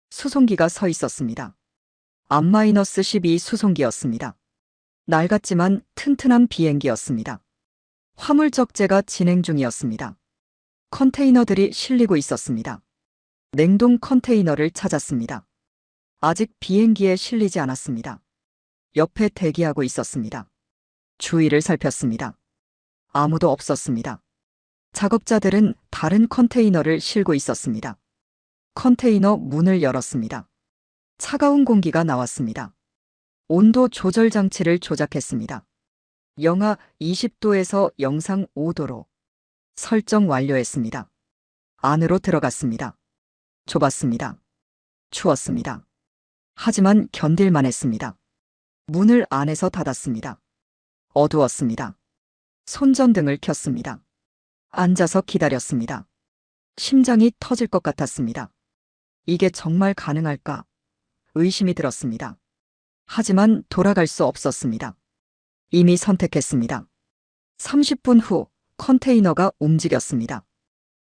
수송기가 서 있었습니다. 암-12 수송기였습니다. 낡았지만 튼튼한 비행기였습니다. 화물 적재가 진행 중이었습니다. 컨테이너들이 실리고 있었습니다. 냉동 컨테이너를 찾았습니다. 아직 비행기에 실리지 않았습니다. 옆에 대기하고 있었습니다. 주위를 살폈습니다. 아무도 없었습니다. 작업자들은 다른 컨테이너를 싣고 있었습니다. 컨테이너 문을 열었습니다. 차가운 공기가 나왔습니다. 온도 조절 장치를 조작했습니다. 영하 20도에서 영상 5도로 설정 완료했습니다. 안으로 들어갔습니다. 좁았습니다. 추웠습니다. 하지만 견딜만 했습니다. 문을 안에서 닫았습니다. 어두웠습니다. 손전등을 켰습니다. 앉아서 기다렸습니다. 심장이 터질 것 같았습니다. 이게 정말 가능할까? 의심이 들었습니다. 하지만 돌아갈 수 없었습니다. 이미 선택했습니다. 30분 후 컨테이너가 움직였습니다.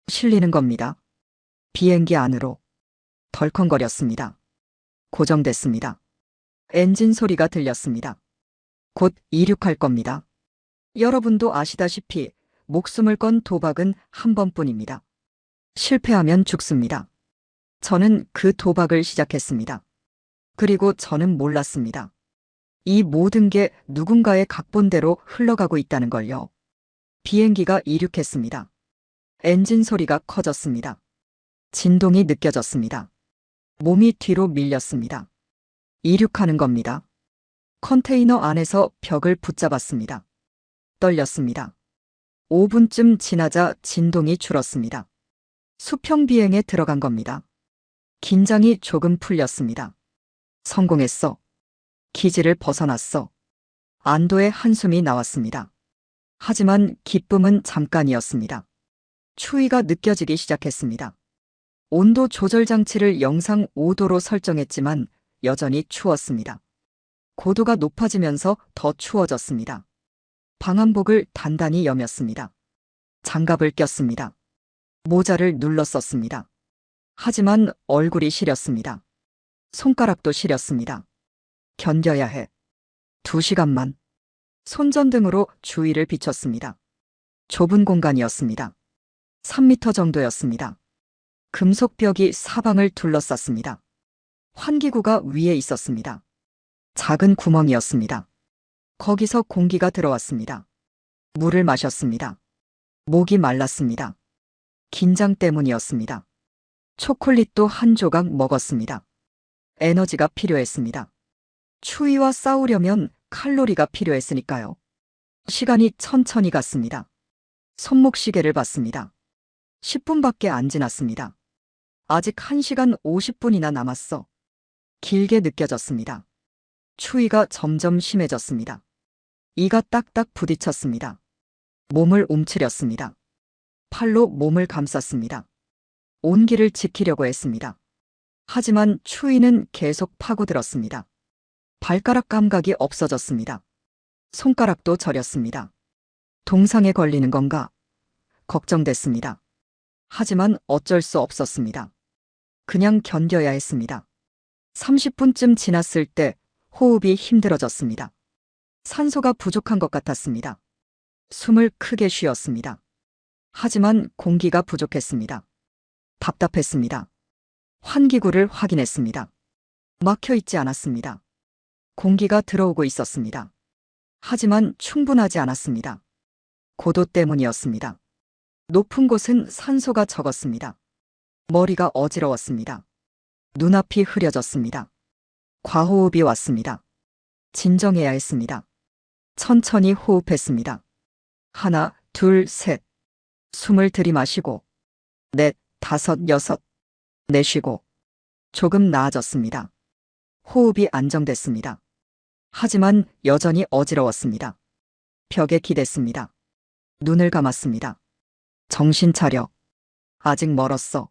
실리는 겁니다. 비행기 안으로 덜컹거렸습니다. 고정됐습니다. 엔진 소리가 들렸습니다. 곧 이륙할 겁니다. 여러분도 아시다시피 목숨을 건 도박은 한 번뿐입니다. 실패하면 죽습니다. 저는 그 도박을 시작했습니다. 그리고 저는 몰랐습니다. 이 모든 게 누군가의 각본대로 흘러가고 있다는 걸요. 비행기가 이륙했습니다. 엔진 소리가 커졌습니다. 진동이 느껴졌습니다. 몸이 뒤로 밀렸습니다. 이륙하는 겁니다. 컨테이너 안에서 벽을 붙잡았습니다. 떨렸습니다. 5분쯤 지나자 진동이 줄었습니다. 수평 비행에 들어간 겁니다. 긴장이 조금 풀렸습니다. 성공했어. 기지를 벗어났어. 안도의 한숨이 나왔습니다. 하지만 기쁨은 잠깐이었습니다. 추위가 느껴지기 시작했습니다. 온도 조절 장치를 영상 5도로 설정했지만 여전히 추웠습니다. 고도가 높아지면서 더 추워졌습니다. 방한복을 단단히 여몄습니다. 장갑을 꼈습니다. 모자를 눌러 썼습니다. 하지만 얼굴이 시렸습니다. 손가락도 시렸습니다. 견뎌야 해. 2시간만. 손전등으로 주위를 비췄습니다. 좁은 공간이었습니다. 3미터 정도였습니다. 금속벽이 사방을 둘러쌌습니다. 환기구가 위에 있었습니다. 작은 구멍이었습니다. 거기서 공기가 들어왔습니다. 물을 마셨습니다. 목이 말랐습니다. 긴장 때문이었습니다. 초콜릿도 한 조각 먹었습니다. 에너지가 필요했습니다. 추위와 싸우려면 칼로리가 필요했으니까요. 시간이 천천히 갔습니다. 손목시계를 봤습니다. 10분밖에 안 지났습니다. 아직 1시간 50분이나 남았어. 길게 느껴졌습니다. 추위가 점점 심해졌습니다. 이가 딱딱 부딪혔습니다. 몸을 움츠렸습니다. 팔로 몸을 감쌌습니다. 온기를 지키려고 했습니다. 하지만 추위는 계속 파고들었습니다. 발가락 감각이 없어졌습니다. 손가락도 저렸습니다. 동상에 걸리는 건가? 걱정됐습니다. 하지만 어쩔 수 없었습니다. 그냥 견뎌야 했습니다. 30분쯤 지났을 때 호흡이 힘들어졌습니다. 산소가 부족한 것 같았습니다. 숨을 크게 쉬었습니다. 하지만 공기가 부족했습니다. 답답했습니다. 환기구를 확인했습니다. 막혀 있지 않았습니다. 공기가 들어오고 있었습니다. 하지만 충분하지 않았습니다. 고도 때문이었습니다. 높은 곳은 산소가 적었습니다. 머리가 어지러웠습니다. 눈앞이 흐려졌습니다. 과호흡이 왔습니다. 진정해야 했습니다. 천천히 호흡했습니다. 하나, 둘, 셋. 숨을 들이마시고, 넷, 다섯, 여섯. 내쉬고. 조금 나아졌습니다. 호흡이 안정됐습니다. 하지만 여전히 어지러웠습니다. 벽에 기댔습니다. 눈을 감았습니다. 정신 차려. 아직 멀었어.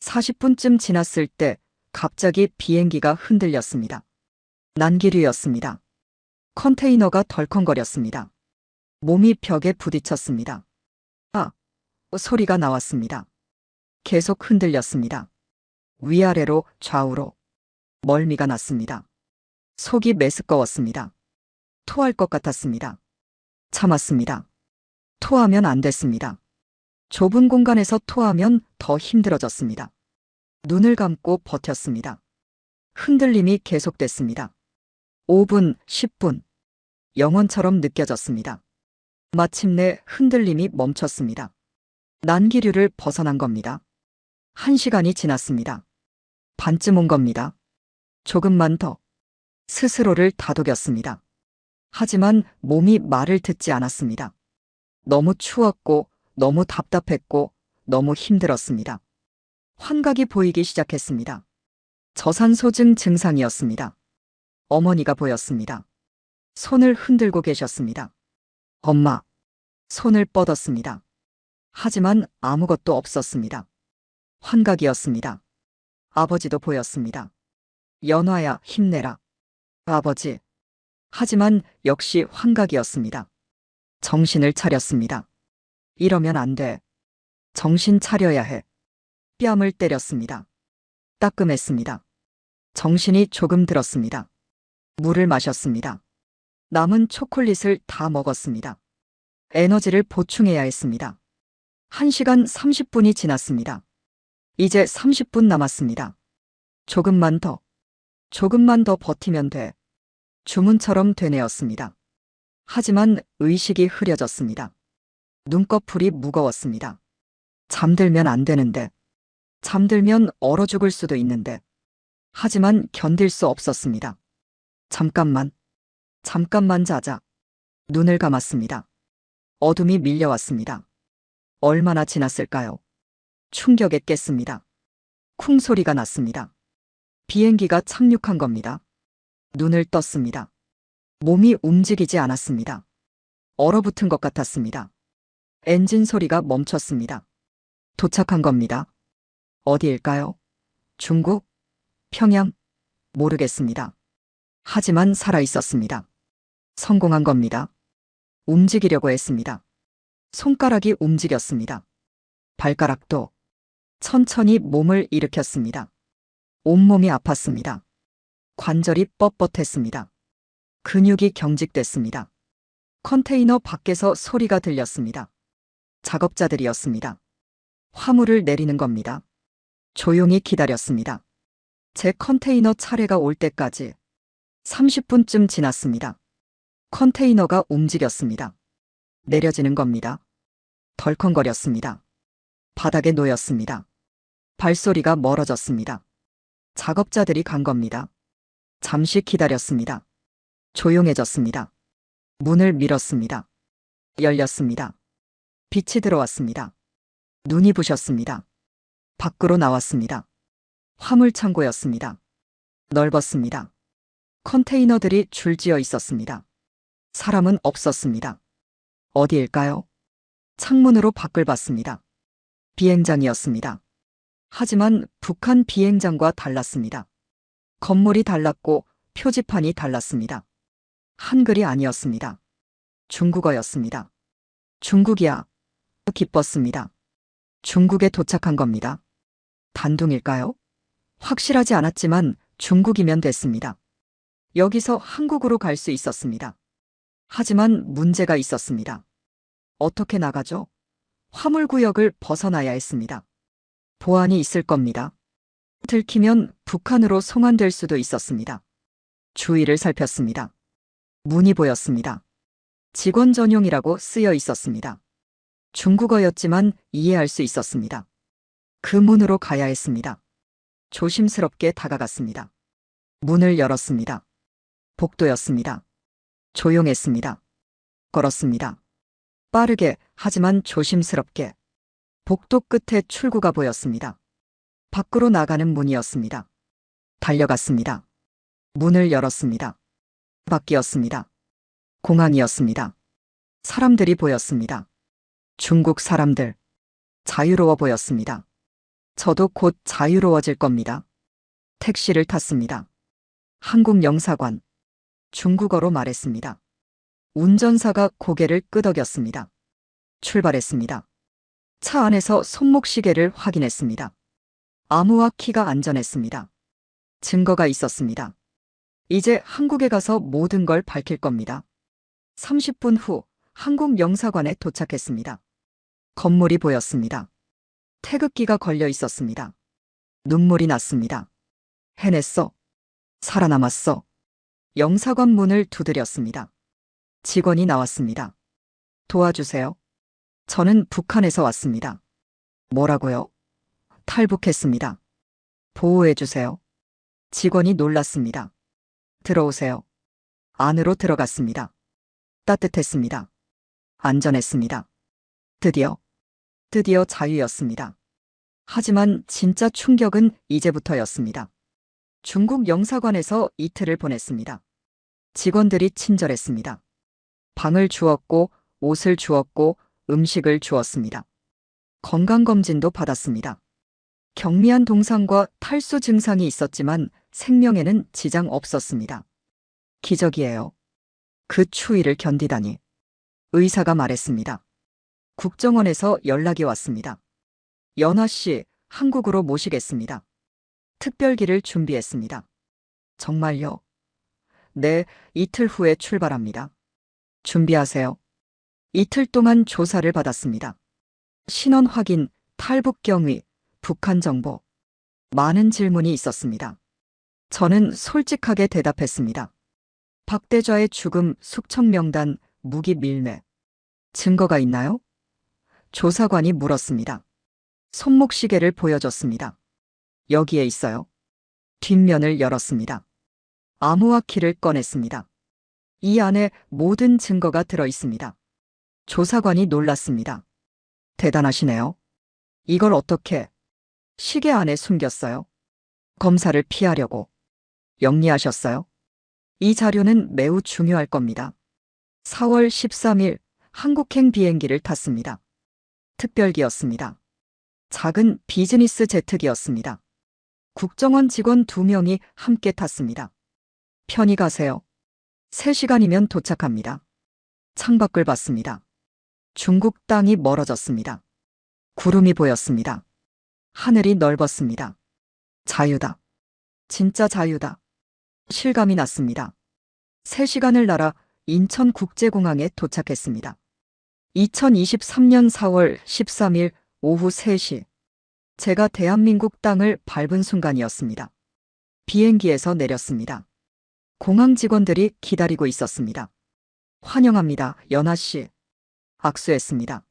40분쯤 지났을 때 갑자기 비행기가 흔들렸습니다. 난기류였습니다. 컨테이너가 덜컹거렸습니다. 몸이 벽에 부딪혔습니다. 아! 소리가 나왔습니다. 계속 흔들렸습니다. 위아래로 좌우로. 멀미가 났습니다. 속이 메스꺼웠습니다. 토할 것 같았습니다. 참았습니다. 토하면 안 됐습니다. 좁은 공간에서 토하면 더 힘들어졌습니다. 눈을 감고 버텼습니다. 흔들림이 계속됐습니다. 5분, 10분. 영원처럼 느껴졌습니다. 마침내 흔들림이 멈췄습니다. 난기류를 벗어난 겁니다. 1시간이 지났습니다. 반쯤 온 겁니다. 조금만 더. 스스로를 다독였습니다. 하지만 몸이 말을 듣지 않았습니다. 너무 추웠고, 너무 답답했고, 너무 힘들었습니다. 환각이 보이기 시작했습니다. 저산소증 증상이었습니다. 어머니가 보였습니다. 손을 흔들고 계셨습니다. 엄마. 손을 뻗었습니다. 하지만 아무것도 없었습니다. 환각이었습니다. 아버지도 보였습니다. 연화야, 힘내라. 아버지. 하지만 역시 환각이었습니다. 정신을 차렸습니다. 이러면 안 돼. 정신 차려야 해. 뺨을 때렸습니다. 따끔했습니다. 정신이 조금 들었습니다. 물을 마셨습니다. 남은 초콜릿을 다 먹었습니다. 에너지를 보충해야 했습니다. 1시간 30분이 지났습니다. 이제 30분 남았습니다. 조금만 더. 조금만 더 버티면 돼. 주문처럼 되뇌었습니다. 하지만 의식이 흐려졌습니다. 눈꺼풀이 무거웠습니다. 잠들면 안 되는데. 잠들면 얼어 죽을 수도 있는데. 하지만 견딜 수 없었습니다. 잠깐만. 잠깐만 자자. 눈을 감았습니다. 어둠이 밀려왔습니다. 얼마나 지났을까요? 충격에 깼습니다. 쿵 소리가 났습니다. 비행기가 착륙한 겁니다. 눈을 떴습니다. 몸이 움직이지 않았습니다. 얼어붙은 것 같았습니다. 엔진 소리가 멈췄습니다. 도착한 겁니다. 어디일까요? 중국? 평양? 모르겠습니다. 하지만 살아 있었습니다. 성공한 겁니다. 움직이려고 했습니다. 손가락이 움직였습니다. 발가락도 천천히 몸을 일으켰습니다. 온몸이 아팠습니다. 관절이 뻣뻣했습니다. 근육이 경직됐습니다. 컨테이너 밖에서 소리가 들렸습니다. 작업자들이었습니다. 화물을 내리는 겁니다. 조용히 기다렸습니다. 제 컨테이너 차례가 올 때까지 30분쯤 지났습니다. 컨테이너가 움직였습니다. 내려지는 겁니다. 덜컹거렸습니다. 바닥에 놓였습니다. 발소리가 멀어졌습니다. 작업자들이 간 겁니다. 잠시 기다렸습니다. 조용해졌습니다. 문을 밀었습니다. 열렸습니다. 빛이 들어왔습니다. 눈이 부셨습니다. 밖으로 나왔습니다. 화물창고였습니다. 넓었습니다. 컨테이너들이 줄지어 있었습니다. 사람은 없었습니다. 어디일까요? 창문으로 밖을 봤습니다. 비행장이었습니다. 하지만 북한 비행장과 달랐습니다. 건물이 달랐고 표지판이 달랐습니다. 한글이 아니었습니다. 중국어였습니다. 중국이야. 기뻤습니다. 중국에 도착한 겁니다. 단둥일까요? 확실하지 않았지만 중국이면 됐습니다. 여기서 한국으로 갈 수 있었습니다. 하지만 문제가 있었습니다. 어떻게 나가죠? 화물구역을 벗어나야 했습니다. 보안이 있을 겁니다. 들키면 북한으로 송환될 수도 있었습니다. 주위를 살폈습니다. 문이 보였습니다. 직원 전용이라고 쓰여 있었습니다. 중국어였지만 이해할 수 있었습니다. 그 문으로 가야 했습니다. 조심스럽게 다가갔습니다. 문을 열었습니다. 복도였습니다. 조용했습니다. 걸었습니다. 빠르게 하지만 조심스럽게. 복도 끝에 출구가 보였습니다. 밖으로 나가는 문이었습니다. 달려갔습니다. 문을 열었습니다. 밖이었습니다. 공항이었습니다. 사람들이 보였습니다. 중국 사람들. 자유로워 보였습니다. 저도 곧 자유로워질 겁니다. 택시를 탔습니다. 한국 영사관. 중국어로 말했습니다. 운전사가 고개를 끄덕였습니다. 출발했습니다. 차 안에서 손목시계를 확인했습니다. 암호화 키가 안전했습니다. 증거가 있었습니다. 이제 한국에 가서 모든 걸 밝힐 겁니다. 30분 후 한국 영사관에 도착했습니다. 건물이 보였습니다. 태극기가 걸려 있었습니다. 눈물이 났습니다. 해냈어. 살아남았어. 영사관 문을 두드렸습니다. 직원이 나왔습니다. 도와주세요. 저는 북한에서 왔습니다. 뭐라고요? 탈북했습니다. 보호해주세요. 직원이 놀랐습니다. 들어오세요. 안으로 들어갔습니다. 따뜻했습니다. 안전했습니다. 드디어 자유였습니다. 하지만 진짜 충격은 이제부터였습니다. 중국 영사관에서 이틀을 보냈습니다. 직원들이 친절했습니다. 방을 주었고, 옷을 주었고, 음식을 주었습니다. 건강검진도 받았습니다. 경미한 동상과 탈수 증상이 있었지만 생명에는 지장 없었습니다. 기적이에요. 그 추위를 견디다니. 의사가 말했습니다. 국정원에서 연락이 왔습니다. 연아 씨, 한국으로 모시겠습니다. 특별기를 준비했습니다. 정말요? 네, 이틀 후에 출발합니다. 준비하세요. 이틀 동안 조사를 받았습니다. 신원 확인, 탈북 경위, 북한 정보. 많은 질문이 있었습니다. 저는 솔직하게 대답했습니다. 박대좌의 죽음, 숙청 명단, 무기 밀매. 증거가 있나요? 조사관이 물었습니다. 손목시계를 보여줬습니다. 여기에 있어요. 뒷면을 열었습니다. 암호화 키를 꺼냈습니다. 이 안에 모든 증거가 들어 있습니다. 조사관이 놀랐습니다. 대단하시네요. 이걸 어떻게 시계 안에 숨겼어요? 검사를 피하려고. 영리하셨어요? 이 자료는 매우 중요할 겁니다. 4월 13일 한국행 비행기를 탔습니다. 특별기였습니다. 작은 비즈니스 제트기였습니다. 국정원 직원 2명이 함께 탔습니다. 편히 가세요. 3시간이면 도착합니다. 창밖을 봤습니다. 중국 땅이 멀어졌습니다. 구름이 보였습니다. 하늘이 넓었습니다. 자유다. 진짜 자유다. 실감이 났습니다. 3시간을 날아 인천국제공항에 도착했습니다. 2023년 4월 13일 오후 3시. 제가 대한민국 땅을 밟은 순간이었습니다. 비행기에서 내렸습니다. 공항 직원들이 기다리고 있었습니다. 환영합니다, 연아 씨. 악수했습니다.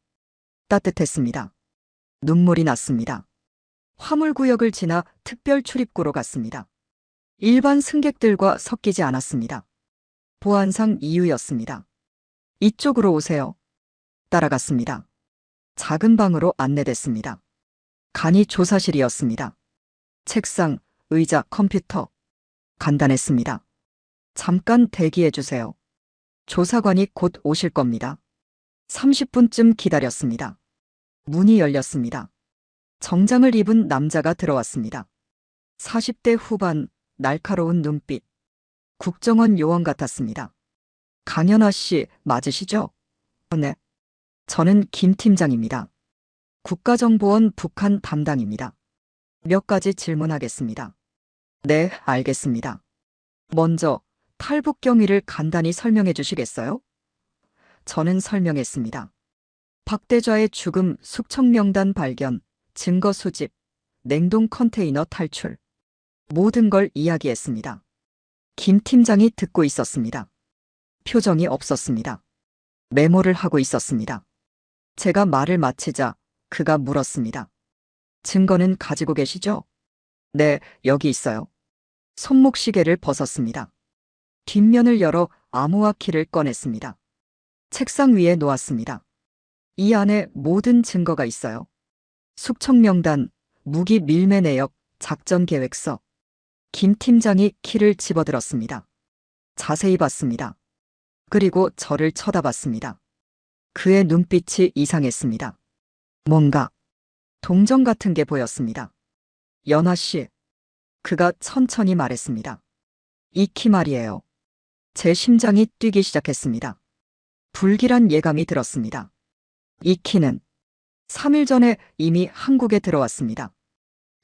따뜻했습니다. 눈물이 났습니다. 화물구역을 지나 특별 출입구로 갔습니다. 일반 승객들과 섞이지 않았습니다. 보안상 이유였습니다. 이쪽으로 오세요. 따라갔습니다. 작은 방으로 안내됐습니다. 간이 조사실이었습니다. 책상, 의자, 컴퓨터. 간단했습니다. 잠깐 대기해 주세요. 조사관이 곧 오실 겁니다. 30분쯤 기다렸습니다. 문이 열렸습니다. 정장을 입은 남자가 들어왔습니다. 40대 후반, 날카로운 눈빛. 국정원 요원 같았습니다. 강연아 씨 맞으시죠? 네. 저는 김 팀장입니다. 국가정보원 북한 담당입니다. 몇 가지 질문하겠습니다. 네, 알겠습니다. 먼저 탈북 경위를 간단히 설명해 주시겠어요? 저는 설명했습니다. 박대좌의 죽음, 숙청 명단 발견, 증거 수집, 냉동 컨테이너 탈출. 모든 걸 이야기했습니다. 김 팀장이 듣고 있었습니다. 표정이 없었습니다. 메모를 하고 있었습니다. 제가 말을 마치자 그가 물었습니다. 증거는 가지고 계시죠? 네, 여기 있어요. 손목시계를 벗었습니다. 뒷면을 열어 암호화 키를 꺼냈습니다. 책상 위에 놓았습니다. 이 안에 모든 증거가 있어요. 숙청 명단, 무기 밀매 내역, 작전 계획서. 김 팀장이 키를 집어들었습니다. 자세히 봤습니다. 그리고 저를 쳐다봤습니다. 그의 눈빛이 이상했습니다. 뭔가 동정 같은 게 보였습니다. 연아 씨, 그가 천천히 말했습니다. 이 키 말이에요. 제 심장이 뛰기 시작했습니다. 불길한 예감이 들었습니다. 이 키는 3일 전에 이미 한국에 들어왔습니다.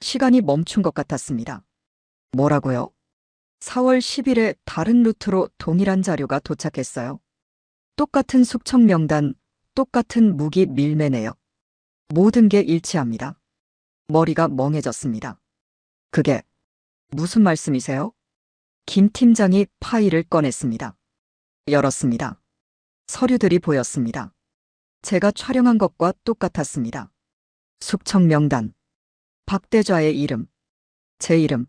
시간이 멈춘 것 같았습니다. 뭐라고요? 4월 10일에 다른 루트로 동일한 자료가 도착했어요. 똑같은 숙청 명단, 똑같은 무기 밀매 내역. 모든 게 일치합니다. 머리가 멍해졌습니다. 그게 무슨 말씀이세요? 김 팀장이 파일을 꺼냈습니다. 열었습니다. 서류들이 보였습니다. 제가 촬영한 것과 똑같았습니다. 숙청 명단, 박대좌의 이름, 제 이름,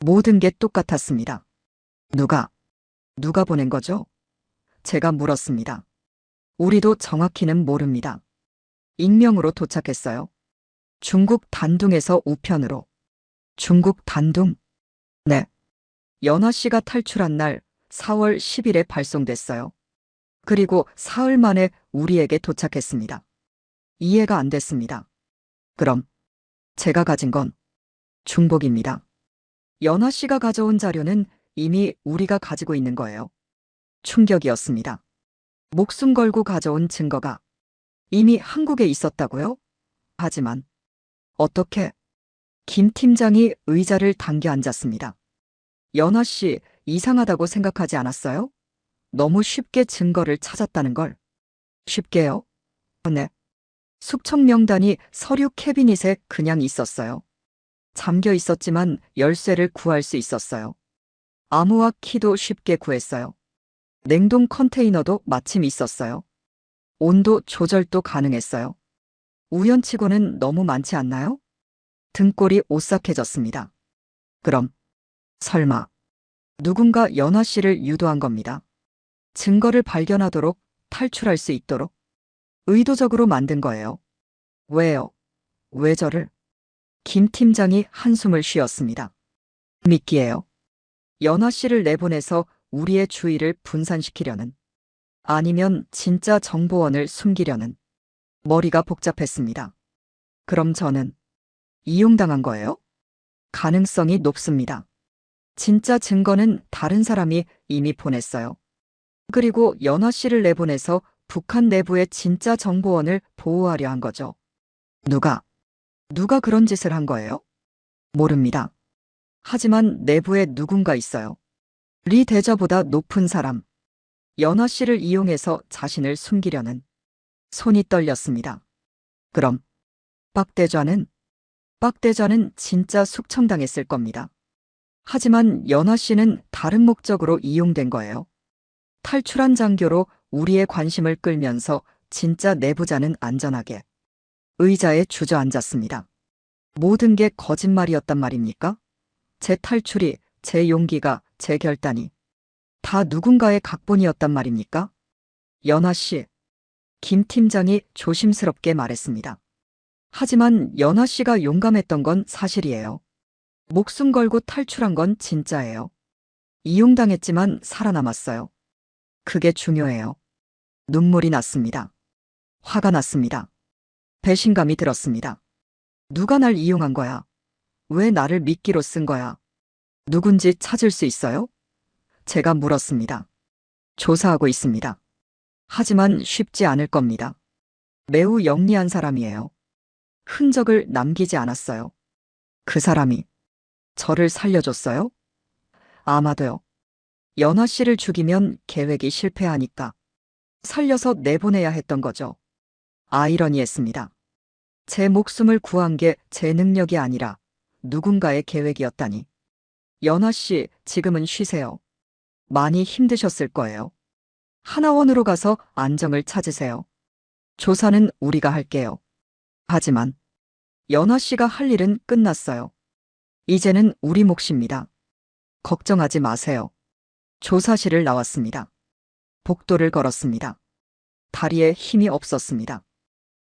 모든 게 똑같았습니다. 누가 보낸 거죠? 제가 물었습니다. 우리도 정확히는 모릅니다. 익명으로 도착했어요. 중국 단둥에서 우편으로. 중국 단둥? 네. 연화 씨가 탈출한 날 4월 10일에 발송됐어요. 그리고 사흘 만에 우리에게 도착했습니다. 이해가 안 됐습니다. 그럼 제가 가진 건 중복입니다. 연화 씨가 가져온 자료는 이미 우리가 가지고 있는 거예요. 충격이었습니다. 목숨 걸고 가져온 증거가 이미 한국에 있었다고요? 하지만 어떻게? 김 팀장이 의자를 당겨 앉았습니다. 연화 씨, 이상하다고 생각하지 않았어요? 너무 쉽게 증거를 찾았다는 걸. 쉽게요? 네. 숙청 명단이 서류 캐비닛에 그냥 있었어요. 잠겨 있었지만 열쇠를 구할 수 있었어요. 암호화 키도 쉽게 구했어요. 냉동 컨테이너도 마침 있었어요. 온도 조절도 가능했어요. 우연치고는 너무 많지 않나요? 등골이 오싹해졌습니다. 그럼 설마 누군가 연화 씨를 유도한 겁니다. 증거를 발견하도록 탈출할 수 있도록 의도적으로 만든 거예요. 왜요? 왜 저를? 김 팀장이 한숨을 쉬었습니다. 미끼예요. 연화 씨를 내보내서 우리의 주의를 분산시키려는, 아니면 진짜 정보원을 숨기려는. 머리가 복잡했습니다. 그럼 저는 이용당한 거예요? 가능성이 높습니다. 진짜 증거는 다른 사람이 이미 보냈어요. 그리고 연화 씨를 내보내서 북한 내부의 진짜 정보원을 보호하려 한 거죠. 누가 그런 짓을 한 거예요? 모릅니다. 하지만 내부에 누군가 있어요. 리 대저보다 높은 사람. 연화 씨를 이용해서 자신을 숨기려는. 손이 떨렸습니다. 그럼 박대좌는 진짜 숙청당했을 겁니다. 하지만 연화 씨는 다른 목적으로 이용된 거예요. 탈출한 장교로 우리의 관심을 끌면서 진짜 내부자는 안전하게 의자에 주저앉았습니다. 모든 게 거짓말이었단 말입니까? 제 탈출이, 제 용기가, 제 결단이 다 누군가의 각본이었단 말입니까? 연화 씨, 김 팀장이 조심스럽게 말했습니다. 하지만 연화 씨가 용감했던 건 사실이에요. 목숨 걸고 탈출한 건 진짜예요. 이용당했지만 살아남았어요. 그게 중요해요. 눈물이 났습니다. 화가 났습니다. 배신감이 들었습니다. 누가 날 이용한 거야? 왜 나를 미끼로 쓴 거야? 누군지 찾을 수 있어요? 제가 물었습니다. 조사하고 있습니다. 하지만 쉽지 않을 겁니다. 매우 영리한 사람이에요. 흔적을 남기지 않았어요. 그 사람이 저를 살려줬어요? 아마도요. 연화 씨를 죽이면 계획이 실패하니까 살려서 내보내야 했던 거죠. 아이러니했습니다. 제 목숨을 구한 게 제 능력이 아니라 누군가의 계획이었다니. 연화 씨, 지금은 쉬세요. 많이 힘드셨을 거예요. 하나원으로 가서 안정을 찾으세요. 조사는 우리가 할게요. 하지만 연화 씨가 할 일은 끝났어요. 이제는 우리 몫입니다. 걱정하지 마세요. 조사실을 나왔습니다. 복도를 걸었습니다. 다리에 힘이 없었습니다.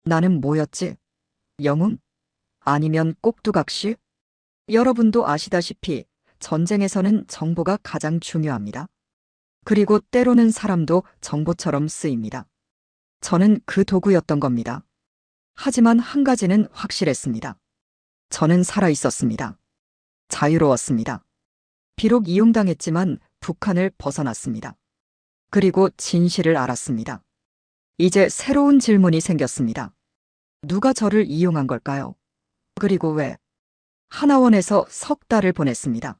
나는 뭐였지? 영웅? 아니면 꼭두각시? 여러분도 아시다시피 전쟁에서는 정보가 가장 중요합니다. 그리고 때로는 사람도 정보처럼 쓰입니다. 저는 그 도구였던 겁니다. 하지만 한 가지는 확실했습니다. 저는 살아 있었습니다. 자유로웠습니다. 비록 이용당했지만 북한을 벗어났습니다. 그리고 진실을 알았습니다. 이제 새로운 질문이 생겼습니다. 누가 저를 이용한 걸까요? 그리고 왜? 하나원에서 석 달을 보냈습니다.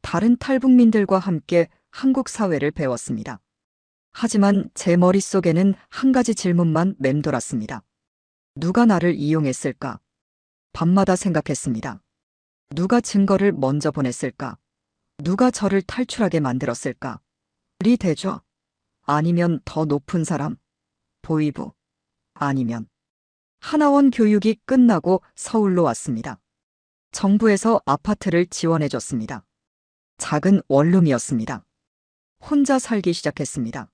다른 탈북민들과 함께 한국 사회를 배웠습니다. 하지만 제 머릿속에는 한 가지 질문만 맴돌았습니다. 누가 나를 이용했을까? 밤마다 생각했습니다. 누가 증거를 먼저 보냈을까? 누가 저를 탈출하게 만들었을까? 리 대좌? 아니면 더 높은 사람? 보위부? 아니면 하나원 교육이 끝나고 서울로 왔습니다. 정부에서 아파트를 지원해줬습니다. 작은 원룸이었습니다. 혼자 살기 시작했습니다.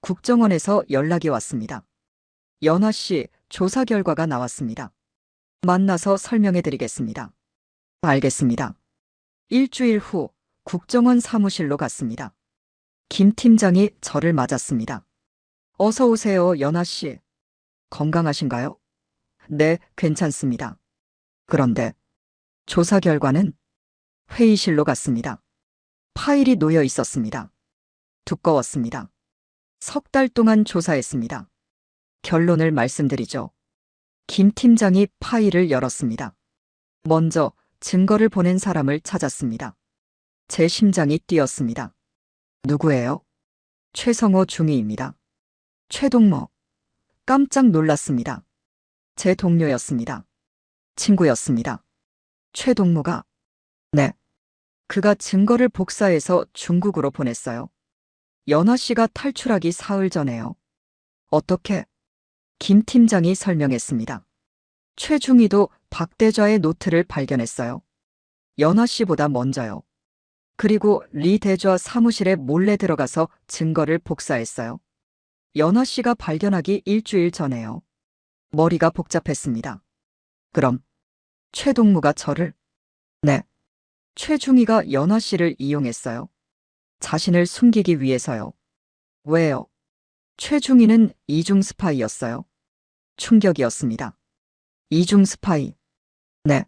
국정원에서 연락이 왔습니다. 연아 씨, 조사 결과가 나왔습니다. 만나서 설명해드리겠습니다. 알겠습니다. 일주일 후 국정원 사무실로 갔습니다. 김 팀장이 저를 맞았습니다. 어서 오세요, 연아 씨. 건강하신가요? 네, 괜찮습니다. 그런데 조사 결과는 회의실로 갔습니다. 파일이 놓여 있었습니다. 두꺼웠습니다. 석 달 동안 조사했습니다. 결론을 말씀드리죠. 김 팀장이 파일을 열었습니다. 먼저 증거를 보낸 사람을 찾았습니다. 제 심장이 뛰었습니다. 누구예요? 최성호 중위입니다. 최동모. 깜짝 놀랐습니다. 제 동료였습니다. 친구였습니다. 최동무가. 네. 그가 증거를 복사해서 중국으로 보냈어요. 연아 씨가 탈출하기 사흘 전에요. 어떻게? 김 팀장이 설명했습니다. 최중희도 박대좌의 노트를 발견했어요. 연아 씨보다 먼저요. 그리고 리 대좌 사무실에 몰래 들어가서 증거를 복사했어요. 연아 씨가 발견하기 일주일 전에요. 머리가 복잡했습니다. 그럼 최동무가 저를? 네. 최중희가 연아 씨를 이용했어요. 자신을 숨기기 위해서요. 왜요? 최중희는 이중 스파이였어요. 충격이었습니다. 이중 스파이. 네.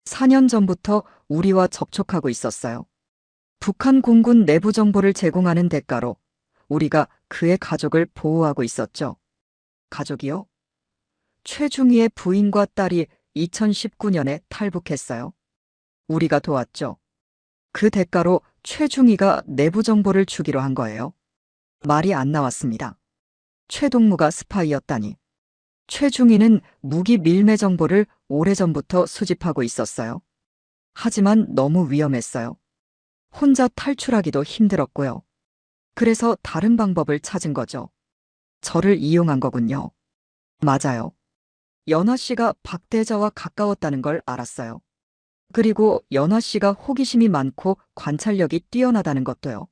4년 전부터 우리와 접촉하고 있었어요. 북한 공군 내부 정보를 제공하는 대가로 우리가 그의 가족을 보호하고 있었죠. 가족이요? 최중희의 부인과 딸이 2019년에 탈북했어요. 우리가 도왔죠. 그 대가로 최중희가 내부 정보를 주기로 한 거예요. 말이 안 나왔습니다. 최동무가 스파이였다니. 최중희는 무기 밀매 정보를 오래전부터 수집하고 있었어요. 하지만 너무 위험했어요. 혼자 탈출하기도 힘들었고요. 그래서 다른 방법을 찾은 거죠. 저를 이용한 거군요. 맞아요. 연아 씨가 박대자와 가까웠다는 걸 알았어요. 그리고 연아 씨가 호기심이 많고 관찰력이 뛰어나다는 것도요.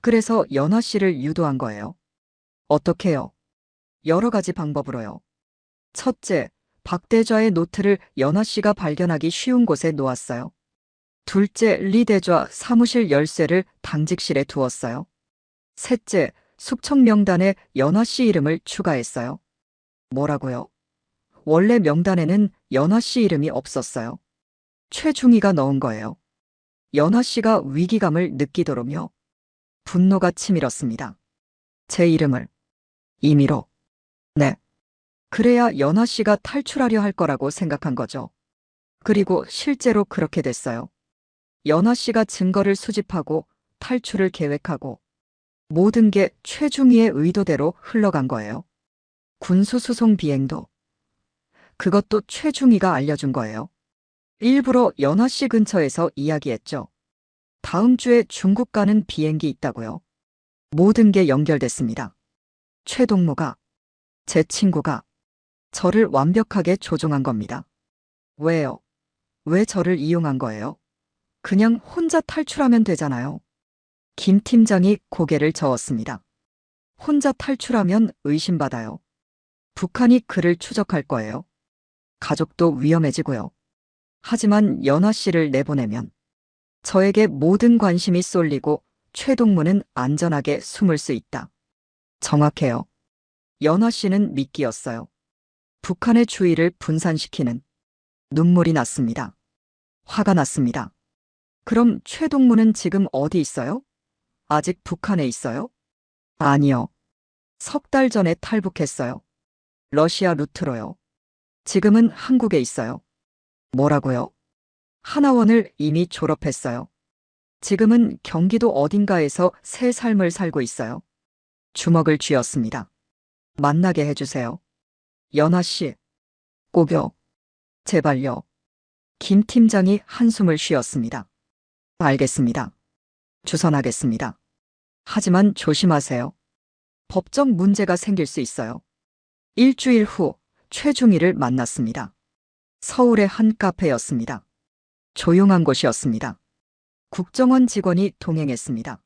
그래서 연아 씨를 유도한 거예요. 어떻게요? 여러 가지 방법으로요. 첫째, 박대좌의 노트를 연아 씨가 발견하기 쉬운 곳에 놓았어요. 둘째, 리 대좌 사무실 열쇠를 당직실에 두었어요. 셋째, 숙청 명단에 연아 씨 이름을 추가했어요. 뭐라고요? 원래 명단에는 연아 씨 이름이 없었어요. 최중희가 넣은 거예요. 연아 씨가 위기감을 느끼도록요. 분노가 치밀었습니다. 제 이름을 임의로. 네. 그래야 연아 씨가 탈출하려 할 거라고 생각한 거죠. 그리고 실제로 그렇게 됐어요. 연아 씨가 증거를 수집하고 탈출을 계획하고 모든 게 최중희의 의도대로 흘러간 거예요. 군수수송 비행도. 그것도 최중희가 알려준 거예요. 일부러 연아 씨 근처에서 이야기했죠. 다음 주에 중국 가는 비행기 있다고요. 모든 게 연결됐습니다. 최동무가, 제 친구가 저를 완벽하게 조종한 겁니다. 왜요? 왜 저를 이용한 거예요? 그냥 혼자 탈출하면 되잖아요. 김 팀장이 고개를 저었습니다. 혼자 탈출하면 의심받아요. 북한이 그를 추적할 거예요. 가족도 위험해지고요. 하지만 연아 씨를 내보내면 저에게 모든 관심이 쏠리고 최동무는 안전하게 숨을 수 있다. 정확해요. 연아 씨는 미끼였어요. 북한의 주의를 분산시키는. 눈물이 났습니다. 화가 났습니다. 그럼 최동무는 지금 어디 있어요? 아직 북한에 있어요? 아니요. 석 달 전에 탈북했어요. 러시아 루트로요. 지금은 한국에 있어요. 뭐라고요? 하나원을 이미 졸업했어요. 지금은 경기도 어딘가에서 새 삶을 살고 있어요. 주먹을 쥐었습니다. 만나게 해주세요. 연아 씨. 꼭요. 제발요. 김 팀장이 한숨을 쉬었습니다. 알겠습니다. 주선하겠습니다. 하지만 조심하세요. 법적 문제가 생길 수 있어요. 일주일 후 최중희를 만났습니다. 서울의 한 카페였습니다. 조용한 곳이었습니다. 국정원 직원이 동행했습니다.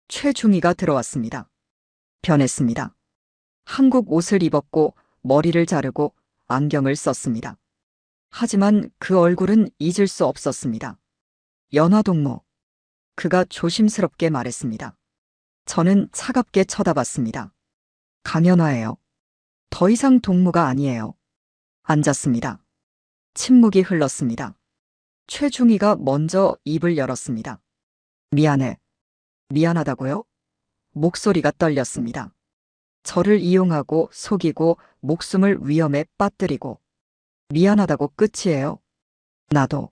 최중희가 들어왔습니다. 변했습니다. 한국 옷을 입었고 머리를 자르고 안경을 썼습니다. 하지만 그 얼굴은 잊을 수 없었습니다. 연화동무. 그가 조심스럽게 말했습니다. 저는 차갑게 쳐다봤습니다. 강연화예요. 더 이상 동무가 아니에요. 앉았습니다. 침묵이 흘렀습니다. 최중희가 먼저 입을 열었습니다. 미안해. 미안하다고요? 목소리가 떨렸습니다. 저를 이용하고 속이고 목숨을 위험에 빠뜨리고 미안하다고 끝이에요. 나도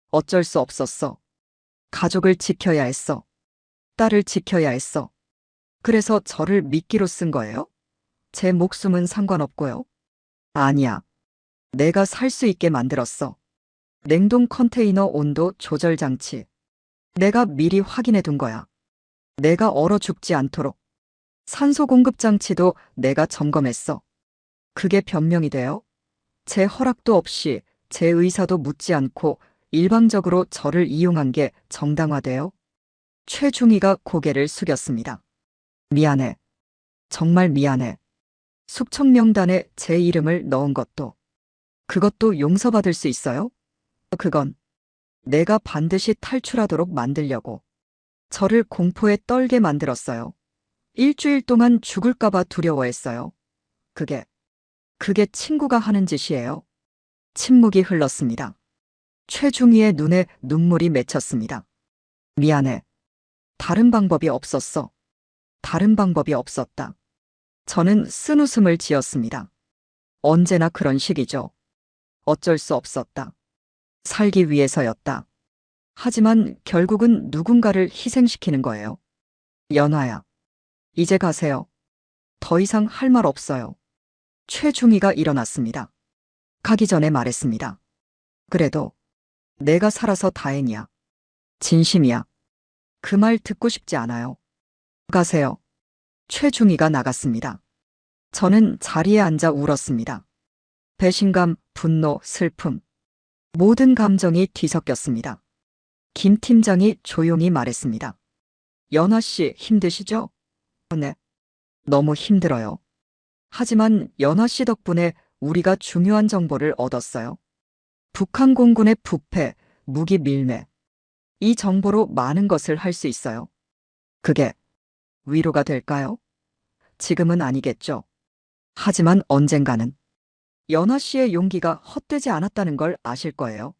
어쩔 수 없었어. 가족을 지켜야 했어. 딸을 지켜야 했어. 그래서 저를 미끼로 쓴 거예요? 제 목숨은 상관없고요. 아니야. 내가 살 수 있게 만들었어. 냉동 컨테이너 온도 조절 장치. 내가 미리 확인해 둔 거야. 내가 얼어 죽지 않도록. 산소 공급 장치도 내가 점검했어. 그게 변명이 돼요? 제 허락도 없이 제 의사도 묻지 않고 일방적으로 저를 이용한 게 정당화돼요? 최중희가 고개를 숙였습니다. 미안해. 정말 미안해. 숙청 명단에 제 이름을 넣은 것도. 그것도 용서받을 수 있어요? 그건 내가 반드시 탈출하도록 만들려고. 저를 공포에 떨게 만들었어요. 일주일 동안 죽을까봐 두려워했어요. 그게 친구가 하는 짓이에요. 침묵이 흘렀습니다. 최중희의 눈에 눈물이 맺혔습니다. 미안해. 다른 방법이 없었어. 다른 방법이 없었다. 저는 쓴웃음을 지었습니다. 언제나 그런 식이죠. 어쩔 수 없었다. 살기 위해서였다. 하지만 결국은 누군가를 희생시키는 거예요. 연화야. 이제 가세요. 더 이상 할 말 없어요. 최중희가 일어났습니다. 가기 전에 말했습니다. 그래도 내가 살아서 다행이야. 진심이야. 그 말 듣고 싶지 않아요. 가세요. 최중희가 나갔습니다. 저는 자리에 앉아 울었습니다. 배신감, 분노, 슬픔. 모든 감정이 뒤섞였습니다. 김 팀장이 조용히 말했습니다. 연화 씨 힘드시죠? 네. 너무 힘들어요. 하지만 연화 씨 덕분에 우리가 중요한 정보를 얻었어요. 북한 공군의 부패, 무기 밀매. 이 정보로 많은 것을 할 수 있어요. 그게 위로가 될까요? 지금은 아니겠죠. 하지만 언젠가는 연화 씨의 용기가 헛되지 않았다는 걸 아실 거예요.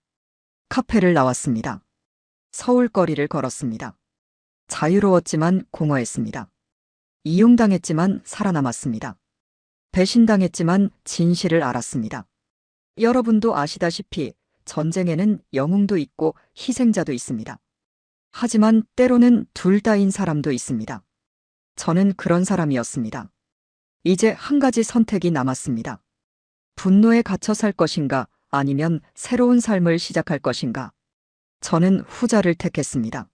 카페를 나왔습니다. 서울 거리를 걸었습니다. 자유로웠지만 공허했습니다. 이용당했지만 살아남았습니다. 배신당했지만 진실을 알았습니다. 여러분도 아시다시피 전쟁에는 영웅도 있고 희생자도 있습니다. 하지만 때로는 둘 다인 사람도 있습니다. 저는 그런 사람이었습니다. 이제 한 가지 선택이 남았습니다. 분노에 갇혀 살 것인가 아니면 새로운 삶을 시작할 것인가. 저는 후자를 택했습니다.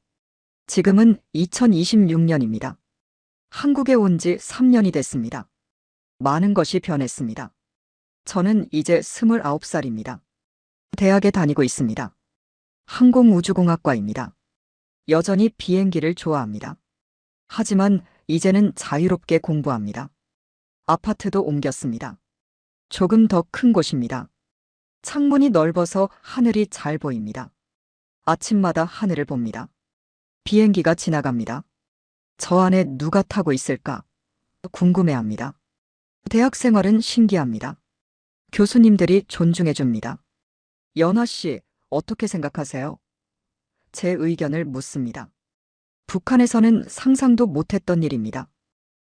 지금은 2026년입니다. 한국에 온 지 3년이 됐습니다. 많은 것이 변했습니다. 저는 이제 29살입니다. 대학에 다니고 있습니다. 항공우주공학과입니다. 여전히 비행기를 좋아합니다. 하지만 이제는 자유롭게 공부합니다. 아파트도 옮겼습니다. 조금 더 큰 곳입니다. 창문이 넓어서 하늘이 잘 보입니다. 아침마다 하늘을 봅니다. 비행기가 지나갑니다. 저 안에 누가 타고 있을까? 궁금해합니다. 대학 생활은 신기합니다. 교수님들이 존중해 줍니다. 연화 씨, 어떻게 생각하세요? 제 의견을 묻습니다. 북한에서는 상상도 못했던 일입니다.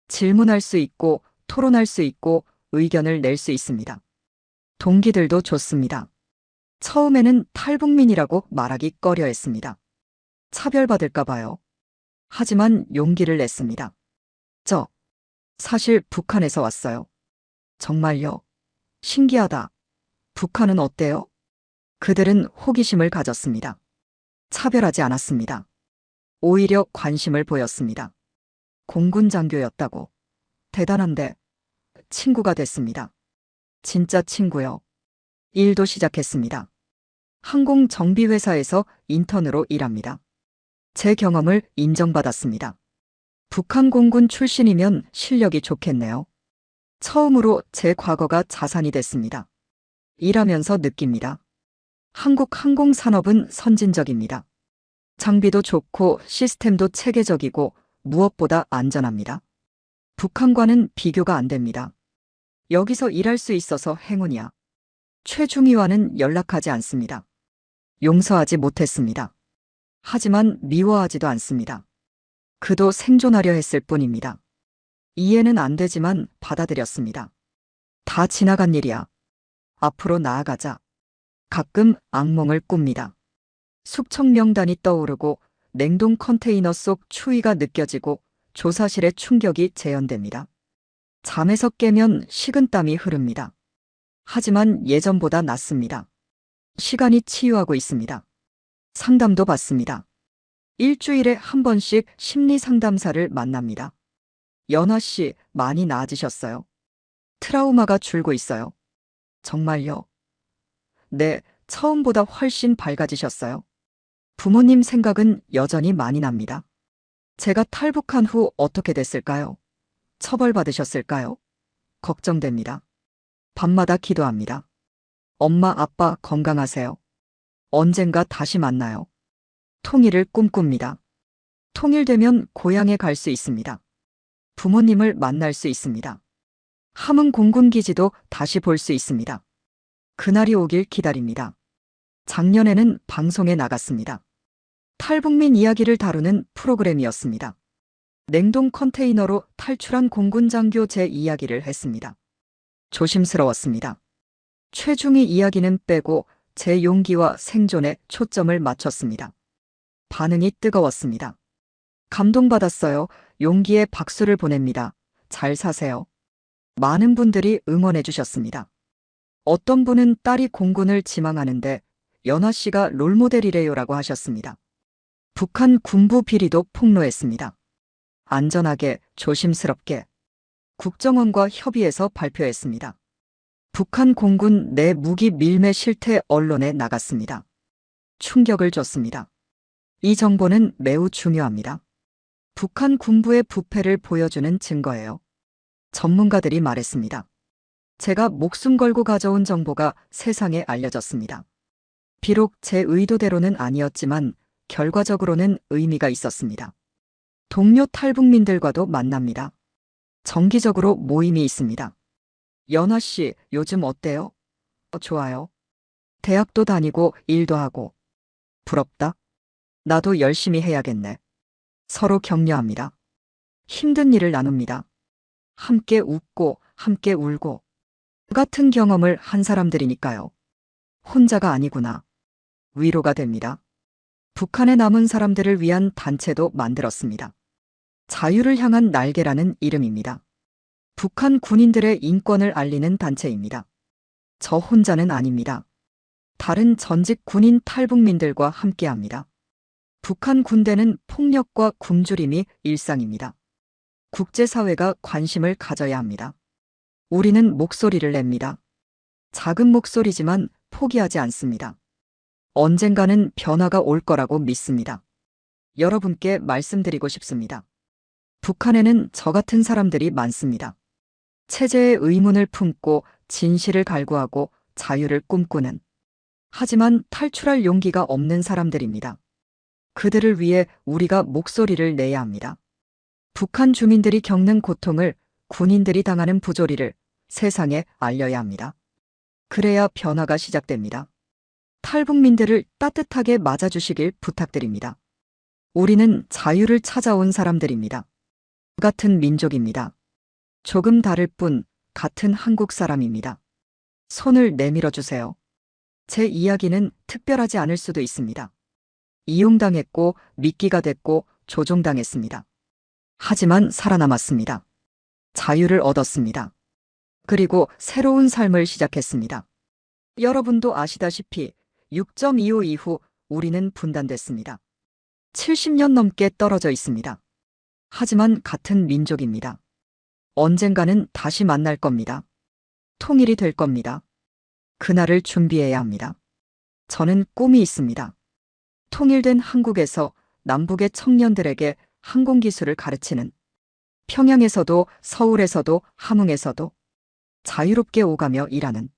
질문할 수 있고, 토론할 수 있고, 의견을 낼 수 있습니다. 동기들도 좋습니다. 처음에는 탈북민이라고 말하기 꺼려했습니다. 차별받을까 봐요. 하지만 용기를 냈습니다. 저, 사실 북한에서 왔어요. 정말요? 신기하다. 북한은 어때요? 그들은 호기심을 가졌습니다. 차별하지 않았습니다. 오히려 관심을 보였습니다. 공군 장교였다고. 대단한데. 친구가 됐습니다. 진짜 친구요. 일도 시작했습니다. 항공정비회사에서 인턴으로 일합니다. 제 경험을 인정받았습니다. 북한 공군 출신이면 실력이 좋겠네요. 처음으로 제 과거가 자산이 됐습니다. 일하면서 느낍니다. 한국 항공산업은 선진적입니다. 장비도 좋고 시스템도 체계적이고 무엇보다 안전합니다. 북한과는 비교가 안 됩니다. 여기서 일할 수 있어서 행운이야. 최중위와는 연락하지 않습니다. 용서하지 못했습니다. 하지만 미워하지도 않습니다. 그도 생존하려 했을 뿐입니다. 이해는 안 되지만 받아들였습니다. 다 지나간 일이야. 앞으로 나아가자. 가끔 악몽을 꿉니다. 숙청 명단이 떠오르고 냉동 컨테이너 속 추위가 느껴지고 조사실의 충격이 재현됩니다. 잠에서 깨면 식은땀이 흐릅니다. 하지만 예전보다 낫습니다. 시간이 치유하고 있습니다. 상담도 받습니다. 일주일에 한 번씩 심리상담사를 만납니다. 연아 씨, 많이 나아지셨어요? 트라우마가 줄고 있어요. 정말요? 네, 처음보다 훨씬 밝아지셨어요. 부모님 생각은 여전히 많이 납니다. 제가 탈북한 후 어떻게 됐을까요? 처벌받으셨을까요? 걱정됩니다. 밤마다 기도합니다. 엄마, 아빠 건강하세요. 언젠가 다시 만나요. 통일을 꿈꿉니다. 통일되면 고향에 갈 수 있습니다. 부모님을 만날 수 있습니다. 함흥 공군기지도 다시 볼 수 있습니다. 그날이 오길 기다립니다. 작년에는 방송에 나갔습니다. 탈북민 이야기를 다루는 프로그램이었습니다. 냉동 컨테이너로 탈출한 공군 장교 제 이야기를 했습니다. 조심스러웠습니다. 최중위 이야기는 빼고 제 용기와 생존에 초점을 맞췄습니다. 반응이 뜨거웠습니다. 감동받았어요. 용기에 박수를 보냅니다. 잘 사세요. 많은 분들이 응원해 주셨습니다. 어떤 분은 딸이 공군을 지망하는데 연아 씨가 롤모델이래요라고 하셨습니다. 북한 군부 비리도 폭로했습니다. 안전하게, 조심스럽게 국정원과 협의해서 발표했습니다. 북한 공군 내 무기 밀매 실태 언론에 나갔습니다. 충격을 줬습니다. 이 정보는 매우 중요합니다. 북한 군부의 부패를 보여주는 증거예요. 전문가들이 말했습니다. 제가 목숨 걸고 가져온 정보가 세상에 알려졌습니다. 비록 제 의도대로는 아니었지만 결과적으로는 의미가 있었습니다. 동료 탈북민들과도 만납니다. 정기적으로 모임이 있습니다. 연아 씨, 요즘 어때요? 좋아요. 대학도 다니고 일도 하고. 부럽다. 나도 열심히 해야겠네. 서로 격려합니다. 힘든 일을 나눕니다. 함께 웃고 함께 울고. 같은 경험을 한 사람들이니까요. 혼자가 아니구나. 위로가 됩니다. 북한에 남은 사람들을 위한 단체도 만들었습니다. 자유를 향한 날개라는 이름입니다. 북한 군인들의 인권을 알리는 단체입니다. 저 혼자는 아닙니다. 다른 전직 군인 탈북민들과 함께합니다. 북한 군대는 폭력과 굶주림이 일상입니다. 국제사회가 관심을 가져야 합니다. 우리는 목소리를 냅니다. 작은 목소리지만 포기하지 않습니다. 언젠가는 변화가 올 거라고 믿습니다. 여러분께 말씀드리고 싶습니다. 북한에는 저 같은 사람들이 많습니다. 체제의 의문을 품고 진실을 갈구하고 자유를 꿈꾸는, 하지만 탈출할 용기가 없는 사람들입니다. 그들을 위해 우리가 목소리를 내야 합니다. 북한 주민들이 겪는 고통을, 군인들이 당하는 부조리를 세상에 알려야 합니다. 그래야 변화가 시작됩니다. 탈북민들을 따뜻하게 맞아주시길 부탁드립니다. 우리는 자유를 찾아온 사람들입니다. 같은 민족입니다. 조금 다를 뿐 같은 한국 사람입니다. 손을 내밀어 주세요. 제 이야기는 특별하지 않을 수도 있습니다. 이용당했고 미끼가 됐고 조종당했습니다. 하지만 살아남았습니다. 자유를 얻었습니다. 그리고 새로운 삶을 시작했습니다. 여러분도 아시다시피 6.25 이후 우리는 분단됐습니다. 70년 넘게 떨어져 있습니다. 하지만 같은 민족입니다. 언젠가는 다시 만날 겁니다. 통일이 될 겁니다. 그날을 준비해야 합니다. 저는 꿈이 있습니다. 통일된 한국에서 남북의 청년들에게 항공기술을 가르치는, 평양에서도 서울에서도 함흥에서도 자유롭게 오가며 일하는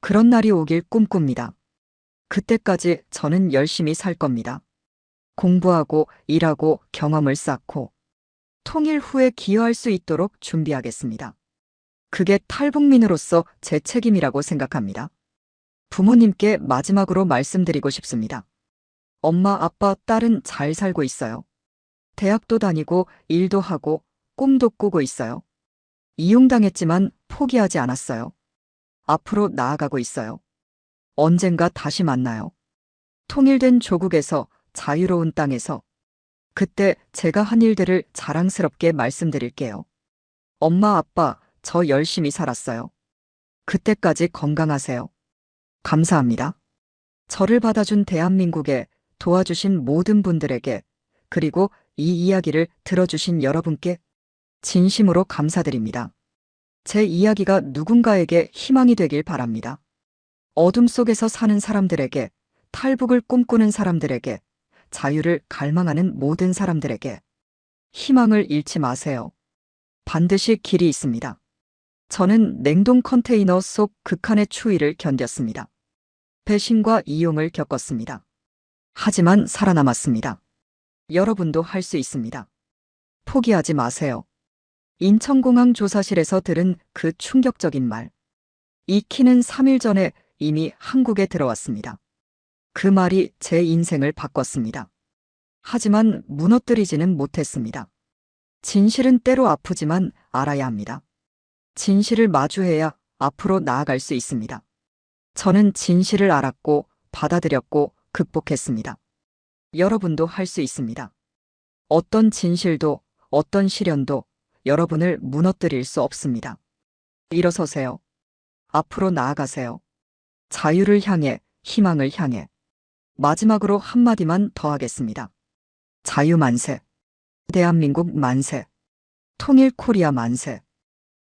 그런 날이 오길 꿈꿉니다. 그때까지 저는 열심히 살 겁니다. 공부하고 일하고 경험을 쌓고 통일 후에 기여할 수 있도록 준비하겠습니다. 그게 탈북민으로서 제 책임이라고 생각합니다. 부모님께 마지막으로 말씀드리고 싶습니다. 엄마, 아빠, 딸은 잘 살고 있어요. 대학도 다니고 일도 하고 꿈도 꾸고 있어요. 이용당했지만 포기하지 않았어요. 앞으로 나아가고 있어요. 언젠가 다시 만나요. 통일된 조국에서, 자유로운 땅에서. 그때 제가 한 일들을 자랑스럽게 말씀드릴게요. 엄마, 아빠, 저 열심히 살았어요. 그때까지 건강하세요. 감사합니다. 저를 받아준 대한민국에, 도와주신 모든 분들에게, 그리고 이 이야기를 들어주신 여러분께 진심으로 감사드립니다. 제 이야기가 누군가에게 희망이 되길 바랍니다. 어둠 속에서 사는 사람들에게, 탈북을 꿈꾸는 사람들에게, 자유를 갈망하는 모든 사람들에게 희망을 잃지 마세요. 반드시 길이 있습니다. 저는 냉동 컨테이너 속 극한의 추위를 견뎠습니다. 배신과 이용을 겪었습니다. 하지만 살아남았습니다. 여러분도 할 수 있습니다. 포기하지 마세요. 인천공항 조사실에서 들은 그 충격적인 말. 이 키는 3일 전에 이미 한국에 들어왔습니다. 그 말이 제 인생을 바꿨습니다. 하지만 무너뜨리지는 못했습니다. 진실은 때로 아프지만 알아야 합니다. 진실을 마주해야 앞으로 나아갈 수 있습니다. 저는 진실을 알았고 받아들였고 극복했습니다. 여러분도 할 수 있습니다. 어떤 진실도 어떤 시련도 여러분을 무너뜨릴 수 없습니다. 일어서세요. 앞으로 나아가세요. 자유를 향해, 희망을 향해. 마지막으로 한마디만 더 하겠습니다. 자유 만세. 대한민국 만세. 통일 코리아 만세.